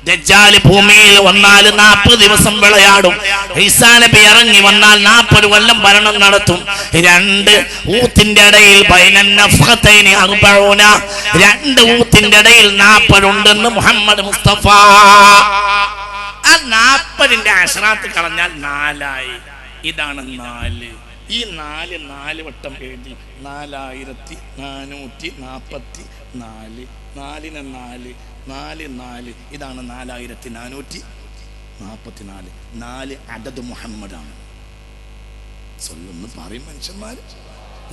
ദജ്ജാൽ ഭൂമിയിൽ വന്നാൽ 40 ദിവസം വിളയാടും. ഈസാ നബി ഇറങ്ങി വന്നാൽ 40 കൊല്ലം ഭരണം നടത്തും. 2 ഊത്തിന്റെ ഇടയിൽ ബൈനൻ നഫ്ഖതൈനി 40. 2 ഊത്തിന്റെ ഇടയിൽ 40 ഉണ്ടെന്ന് മുഹമ്മദ് മുസ്തഫ. ആ 40ന്റെ അശ്റാത്ത് കളഞ്ഞാൽ 4 ആയി. ഇതാണ് 4. ഈ 4 വട്ടം എഴുതി 4444. 4ന് 4 ഇതാണ് 4444. 4 അദദ് മുഹമ്മദാണ്. സല്ലല്ലാഹു പറയും മനുഷ്യന്മാർ,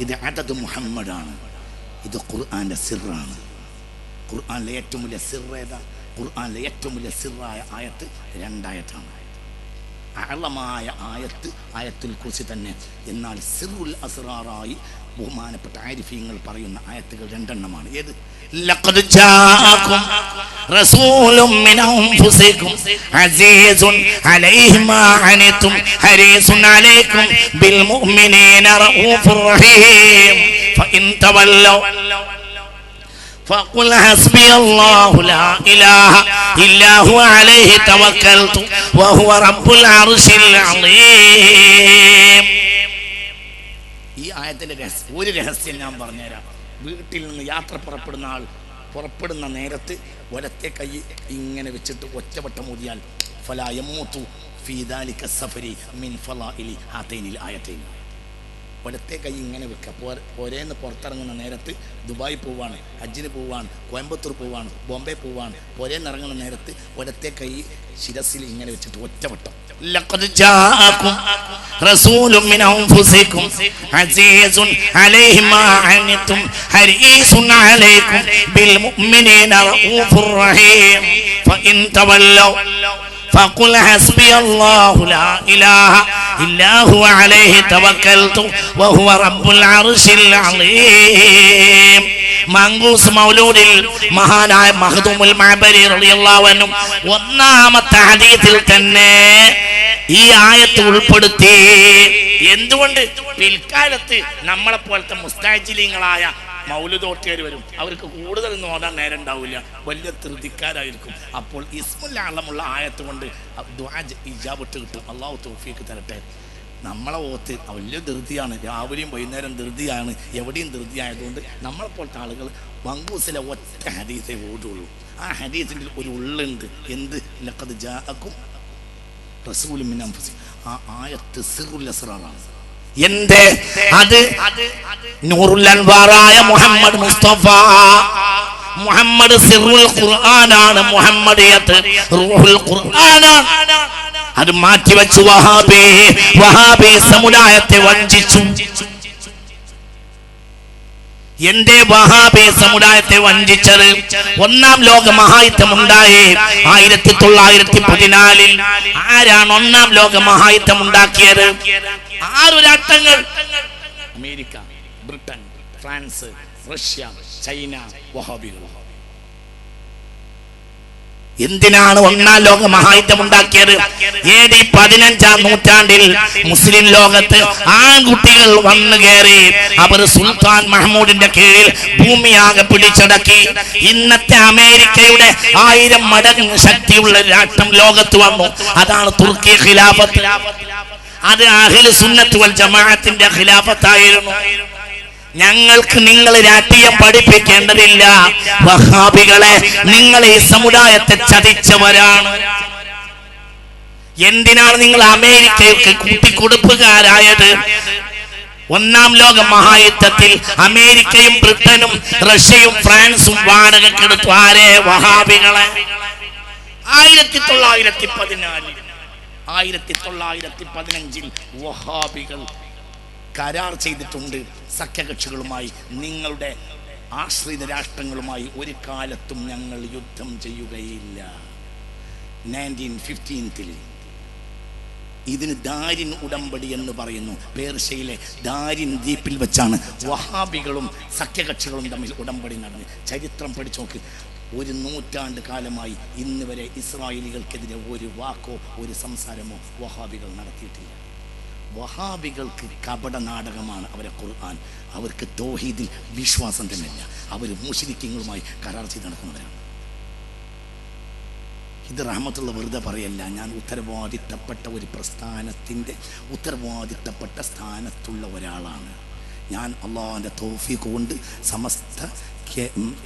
ഇത് അദദ് മുഹമ്മദാണ്. ഇത് ഖുർആന്റെ സിറാണ്. ഖുർആനിലെ ഏറ്റവും വലിയ സിർ ഏതാ? ഖുർആനിലെ ഏറ്റവും വലിയ സിറായ ആയത്ത് 2 ആയത്താണ്. അഅളമായ ആയത്ത് ആയത്തുൽ കുർസി തന്നെ. എന്നാൽ സിറുൽ അസ്റാറായി ബഹുമാനപ്പെട്ട ആരിഫീങ്ങൾ പറയുന്ന ആയത്തുകൾ 2 എണ്ണമാണ്. ഏത്? ലഖദ് ജാഅകും റസൂലും മിൻ അൻഫുസികും അസീസുൻ അലൈഹി മാ അനിതും ഹരീസുൻ അലൈക്കും ബിൽ മുഅ്മിനീന റഊഫുർ റഹീം ഫഇൻ തവല്ലൗ فقل حسبي الله لا إله إلا هو عليه توكلت وهو رب العرش العظيم. ഈ ആയത്തിന്റെ ഒരു രഹസ്യം ഞാൻ പറഞ്ഞുതരാം. വീട്ടിൽ നിന്ന് യാത്ര പുറപ്പെടുന്ന നേരത്ത് വലത്തെ കൈ ഇങ്ങനെ വെച്ചിട്ട് ഒറ്റവട്ടം ഊതിയാൽ ഫലാ യമൂതു ഫീ ദാലിക സഫരി മിൻ ഫളാഇലി ഹാതൈനിൽ ആയതൈൻ. ഒരത്തെ കൈ ഇങ്ങനെ വെക്കുക. പോരേന്ന് പുറത്തിറങ്ങുന്ന നേരത്ത് ദുബായ് പോവാണ്, ഹജ്ജിന് പോവാണ്, കോയമ്പത്തൂർ പോവാണ്, ബോംബെ പോവാണ്. പോരേന്ന് ഇറങ്ങുന്ന നേരത്ത് ഒരത്തെ കൈ ശിരസിൽ ഇങ്ങനെ വെച്ചിട്ട് ഒറ്റവട്ടം. ലഖദ് ജാഅകും റസൂലുൻ മിൻ അൻഫുസികും അസീസുൻ അലൈഹി മാ അനിതും ഹരീസുൻ അലൈക്കും ബിൽ മുഅ്മിനീന റഊഫുർ റഹീം ഫഇൻ തവല്ലൗ فقل حسبي الله لا إله إلا هو عليه توكلت وهو رب العرش العظيم. മങ്കൂസ് മൗലൂദിൽ മഹാനായ മഖ്ദൂമുൽ മഅബരി റളിയല്ലാഹു അൻഹു ഒന്നാമത്തെ ഹദീസിൽ തന്നെ ഈ ആയത്ത് ഉൾപ്പെടുത്തി. എന്തുകൊണ്ട്? പിൽക്കാലത്ത് നമ്മളെ പോലത്തെ മുസ്താജിലീങ്ങളായ മൗലിദോട്ടിയർ വരും, അവർക്ക് കൂടുതൽ ഓടാൻ നേരം ഉണ്ടാവില്ല, വലിയ ധൃതിക്കാരായിരിക്കും. അപ്പോൾ ഇസ്മുൽ അഅ്ലമുള്ള ആയത്ത് കൊണ്ട് ദുആ ഇജാബത്ത് കിട്ടും. അള്ളാഹു തൗഫീഖ് തരട്ടെ. നമ്മളെ ഓത്ത് വലിയ ധൃതിയാണ്, രാവിലെയും വൈകുന്നേരം ധൃതിയാണ്, എവിടെയും ധൃതിയായതുകൊണ്ട് നമ്മളെപ്പോലത്തെ ആളുകൾ മങ്കൂസിലെ ഒറ്റ ഹദീസേ ഓടുള്ളൂ. ആ ഹദീസിൽ ഒരു ഉള്ളുണ്ട്. എന്ത്? ലഖദ് ജാഅകും റസൂലുൻ മിൻ അൻഫുസികും. ആ ആയത്ത് സിറുൽ അസ്റാറാണ്. എന്റെ അത് നൂറുൽ അൻവാറായ മുഹമ്മദ് മുസ്തഫ, മുഹമ്മദ് സിറുൽ ഖുർആനാണ്, മുഹമ്മദിയത്ത് റൂഹുൽ ഖുർആനാണ്. അത് മാറ്റിവെച്ചു വഹാബി സമുദായത്തെ വഞ്ചിച്ചു. എന്റെ വഹാബി സമുദായത്തെ വഞ്ചിച്ചത് ഒന്നാം ലോക മഹായുദ്ധം ഉണ്ടായി 1914. ആരാണ് ഒന്നാം ലോക മഹായുദ്ധം ഉണ്ടാക്കിയത്? 6 രാഷ്ട്രങ്ങൾ: America, Britain, France, Russia, China, വഹാബികൾ. എന്തിനാണ് ഒന്നാം ലോക മഹായുദ്ധം ഉണ്ടാക്കിയത്? AD 15-ാം നൂറ്റാണ്ടിൽ മുസ്ലിം ലോകത്ത് ആൺകുട്ടികൾ വന്നു കയറി. അവർ സുൽത്താൻ മഹ്മൂദിന്റെ കീഴിൽ ഭൂമിയാകെ പിടിച്ചടക്കി. ഇന്നത്തെ അമേരിക്കയുടെ 1000 മടങ്ങ് ശക്തിയുള്ള രാഷ്ട്രം ലോകത്ത് വന്നു. അതാണ് തുർക്കി ഖിലാഫത്ത്. അത് അഹ്ലു സുന്നത്ത് വൽ ജമാഅത്തിന്റെ ഖിലാഫത്തായിരുന്നു. ഞങ്ങൾക്ക് നിങ്ങൾ രാഷ്ട്രീയം പഠിപ്പിക്കേണ്ടതില്ല. വഹാബികളെ, നിങ്ങൾ ഈ സമുദായത്തെ ചതിച്ചവരാണ്. എന്തിനാണ് നിങ്ങൾ അമേരിക്കയ്ക്ക് കൂട്ടിക്കൊടുപ്പുകാരായത്? ഒന്നാം ലോക മഹായുദ്ധത്തിൽ അമേരിക്കയും ബ്രിട്ടനും റഷ്യയും ഫ്രാൻസും വാടകക്കെടുത്തു. ആരെ? വഹാബികളെ. 1914 1915 വഹാബികൾ കരാർ ചെയ്തിട്ടുണ്ട് സഖ്യകക്ഷികളുമായി. നിങ്ങളുടെ ആശ്രിത രാഷ്ട്രങ്ങളുമായി ഒരു കാലത്തും ഞങ്ങൾ യുദ്ധം ചെയ്യുകയില്ല. 1915 ഇതിന് ദാരിൻ ഉടമ്പടി എന്ന് പറയുന്നു. പേർഷ്യയിലെ ദാരിൻ ദ്വീപിൽ വെച്ചാണ് വഹാബികളും സഖ്യകക്ഷികളും തമ്മിൽ ഉടമ്പടി നടന്ന്. ചരിത്രം പഠിച്ചു നോക്ക്. 1 നൂറ്റാണ്ട് കാലമായി ഇന്ന് വരെ ഇസ്രായേലികൾക്കെതിരെ ഒരു വാക്കോ ഒരു സംസാരമോ വഹാബികൾ നടത്തിയിട്ടില്ല. വഹാബികൾക്ക് കപട നാടകമാണ് അവരെ ഖുർആൻ. അവർക്ക് തൗഹീദിൽ വിശ്വാസം തന്നെയില്ല. അവർ മുശ്രിക്കുകളുമായി കരാർ ചെയ്ത് നടക്കുന്നവരാണ്. ഇത് റഹ്മത്തുള്ള വെറുതെ പറയല്ല. ഞാൻ ഉത്തരവാദിത്തപ്പെട്ട ഒരു പ്രസ്ഥാനത്തിൻ്റെ ഉത്തരവാദിത്തപ്പെട്ട സ്ഥാനത്തുള്ള ഒരാളാണ് ഞാൻ. അള്ളാഹുവിൻ്റെ തൗഫീഖ് കൊണ്ട് സമസ്ത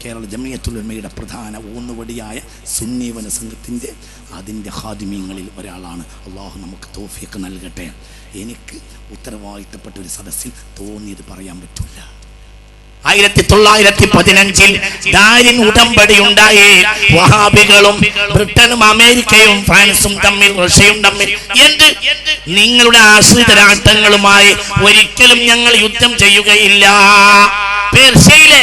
കേരള ജമിയത്തുൽ ഉലമയുടെ പ്രധാന ഊന്നുവടിയായ സുന്നീവന സംഘത്തിൻ്റെ അതിൻ്റെ ഖാദിമീങ്ങളിൽ ഒരാളാണ്. അള്ളാഹു നമുക്ക് തൗഫീഖ് നൽകട്ടെ. എനിക്ക് ഉത്തരവാദിത്തപ്പെട്ട ഒരു സദസ്സിൽ തോന്നിയത് പറയാൻ പറ്റില്ല. 1915 ദാരിൻ ഉടമ്പടി ഉണ്ടായി. വഹാബികളും ബ്രിട്ടനും അമേരിക്കയും ഫ്രാൻസും തമ്മിൽ റഷ്യയും തമ്മിൽ എന്ത്? നിങ്ങളുടെ ആശ്രിത രാഷ്ട്രങ്ങളുമായി ഒരിക്കലും ഞങ്ങൾ യുദ്ധം ചെയ്യുകയില്ല. പേർഷ്യയിലെ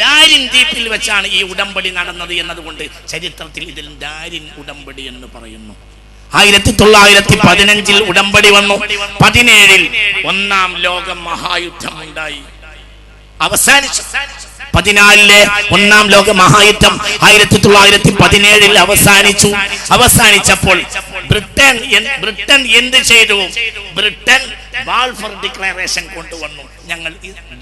ദാരിൻ ദ്വീപിൽ വെച്ചാണ് ഈ ഉടമ്പടി നടന്നത് എന്നതുകൊണ്ട് ചരിത്രത്തിൽ ഇതിൽ ദാരിൻ ഉടമ്പടി എന്ന് പറയുന്നു. 1915 ഉടമ്പടി വന്നു. 17 ഒന്നാം ലോക മഹായുദ്ധം ഉണ്ടായി, അവസാനിച്ചു. 14 ഒന്നാം ലോക മഹായുദ്ധം 1917 അവസാനിച്ചു. അവസാനിച്ചപ്പോൾ ബ്രിട്ടൻ എന്ത് ചെയ്തു? ബ്രിട്ടൻ ബാൾഫർ ഡിക്ലറേഷൻ കൊണ്ടുവന്നു. ഞങ്ങൾ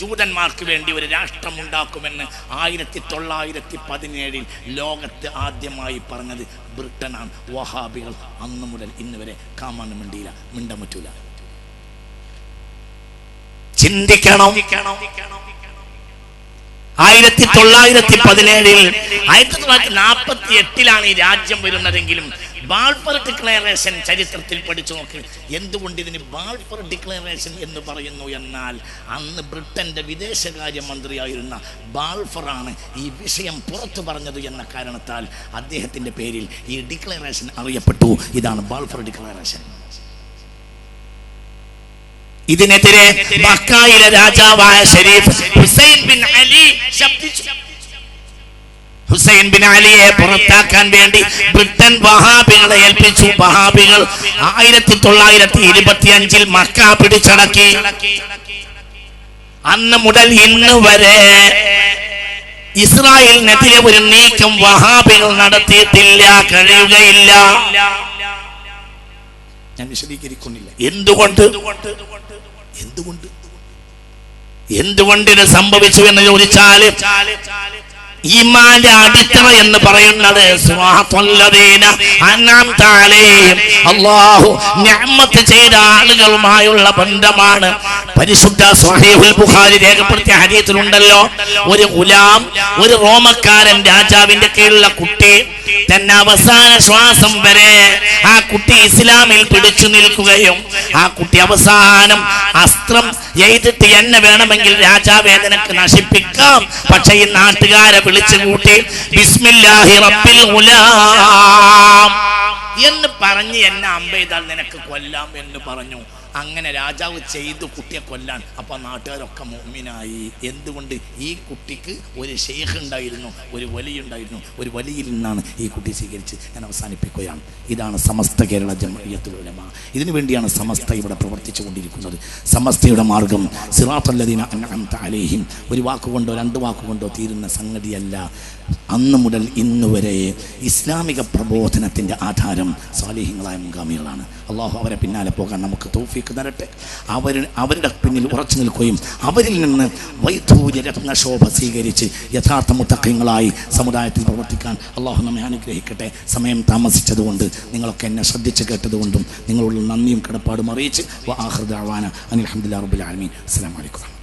ജൂതന്മാർക്ക് വേണ്ടി ഒരു രാഷ്ട്രം ഉണ്ടാക്കുമെന്ന് 1917 ലോകത്ത് ആദ്യമായി പറഞ്ഞത് ബ്രിട്ടനാണ്. വഹാബികൾ അന്നു മുതൽ ഇന്ന് വരെ കാമാനും മിണ്ടിയില്ല, മിണ്ടാൻ പറ്റൂല. ചിന്തിക്കണം. 1917 1948 ഈ രാജ്യം വരുന്നതെങ്കിലും ബാൾഫർ ഡിക്ലറേഷൻ ചരിത്രത്തിൽ പഠിച്ചു നോക്ക്. എന്തുകൊണ്ട് ഇതിന് ബാൾഫർ ഡിക്ലറേഷൻ എന്ന് പറയുന്നു എന്നാൽ അന്ന് ബ്രിട്ടന്റെ വിദേശകാര്യമന്ത്രിയായിരുന്ന ബാൾഫറാണ് ഈ വിഷയം പുറത്തു പറഞ്ഞത് എന്ന കാരണത്താൽ അദ്ദേഹത്തിന്റെ പേരിൽ ഈ ഡിക്ലറേഷൻ അറിയപ്പെട്ടു. ഇതാണ് ബാൾഫർ ഡിക്ലറേഷൻ. ഇതിനെതിരെ മക്കയിലെ രാജാവായ Sharif Hussain bin Ali ശബ്ദിച്ചു. Hussain bin അലിയെ പുറത്താക്കാൻ വേണ്ടി ബ്രിട്ടൻ വഹാബികളെ ഏൽപ്പിച്ചു. വഹാബികൾ 1925 മക്ക പിടിച്ചടക്കി. അന്ന് മുതൽ ഇന്ന് വരെ ഇസ്രായേലിനെതിരെ ഒരു നീക്കം വഹാബികൾ നടത്തിയിട്ടില്ല, കഴിയുകയില്ല. ഞാൻ വിശദീകരിക്കുന്നില്ല. എന്തുകൊണ്ട് ഇത് സംഭവിച്ചു എന്ന് ചോദിച്ചാൽ ഈമാന്റെ അടിത്തറ എന്ന് പറയുന്നത് അല്ലാഹു നിഅമത്ത് ചെയ്ത ആളുകളുമായുള്ള ബന്ധമാണ്. പരിശുദ്ധ സ്വഹീഹുൽ ബുഖാരി രേഖപ്പെടുത്തിയ ഹദീസിലുണ്ടല്ലോ, ഒരു ഗുലാം, ഒരു റോമക്കാരൻ രാജാവിന്റെ കീഴിലുള്ള കുട്ടി തന്നെ അവസാന ശ്വാസം വരെ ആ കുട്ടി ഇസ്ലാമിൽ പിടിച്ചു നിൽക്കുകയും ആ കുട്ടി അവസാനം അസ്ത്രം എഴുതിട്ട് എന്നെ വേണമെങ്കിൽ രാജാവേദനക്ക് നശിപ്പിക്കാം, പക്ഷെ ഈ നാട്ടുകാരെ വിളിച്ചു കൂട്ടി ബിസ്മില്ലാഹി റബ്ബിൽ ഗുലാം എന്ന് പറഞ്ഞ് എന്നെ അമ്പെയ്താൽ നിനക്ക് കൊല്ലാം എന്ന് പറഞ്ഞു. അങ്ങനെ രാജാവ് ചെയ്തു കുട്ടിയെ കൊല്ലാൻ. അപ്പൊ നാട്ടുകാരൊക്കെ മുഅ്മിനായി. എന്തുകൊണ്ട്? ഈ കുട്ടിക്ക് ഒരു ശൈഖ് ഉണ്ടായിരുന്നു, ഒരു വലി ഉണ്ടായിരുന്നു. ഒരു വലിയിൽ നിന്നാണ് ഈ കുട്ടി സ്വീകരിച്ച്. ഞാൻ അവസാനിപ്പിക്കുകയാണ്. ഇതാണ് സമസ്ത കേരള ജംഇയ്യത്തുൽ ഉലമ. ഇതിനു വേണ്ടിയാണ് സമസ്ത ഇവിടെ പ്രവർത്തിച്ചു കൊണ്ടിരിക്കുന്നത്. സമസ്തയുടെ മാർഗം സിറാത്തുൽ ലദീന അൻഅംത അലൈഹിം ഒരു വാക്കുകൊണ്ടോ രണ്ട് വാക്കുകൊണ്ടോ തീരുന്ന സംഗതിയല്ല. അന്ന് മുതൽ ഇന്ന് വരെ ഇസ്ലാമിക പ്രബോധനത്തിൻ്റെ ആധാരം സാലിഹ്യങ്ങളായ മുൻഗാമികളാണ്. അള്ളാഹു അവരെ പിന്നാലെ പോകാൻ നമുക്ക് തൗഫീഖ് തരട്ടെ. അവരുടെ പിന്നിൽ ഉറച്ചു നിൽക്കുകയും അവരിൽ നിന്ന് വൈദൂര്യ രത്നശോഭ സ്വീകരിച്ച് യഥാർത്ഥ മുത്തഖീങ്ങളായി സമുദായത്തിൽ പ്രവർത്തിക്കാൻ അള്ളാഹു നമ്മെ അനുഗ്രഹിക്കട്ടെ. സമയം താമസിച്ചതുകൊണ്ട് നിങ്ങളൊക്കെ എന്നെ ശ്രദ്ധിച്ച് കേട്ടതുകൊണ്ടും നിങ്ങളുള്ള നന്ദിയും കടപ്പാടും അറിയിച്ച് വ ആഖിറു ദഅവാന അനിൽ ഹംദുലില്ലാഹി റബ്ബിൽ ആലമീൻ. അസ്സലാമു അലൈക്കും.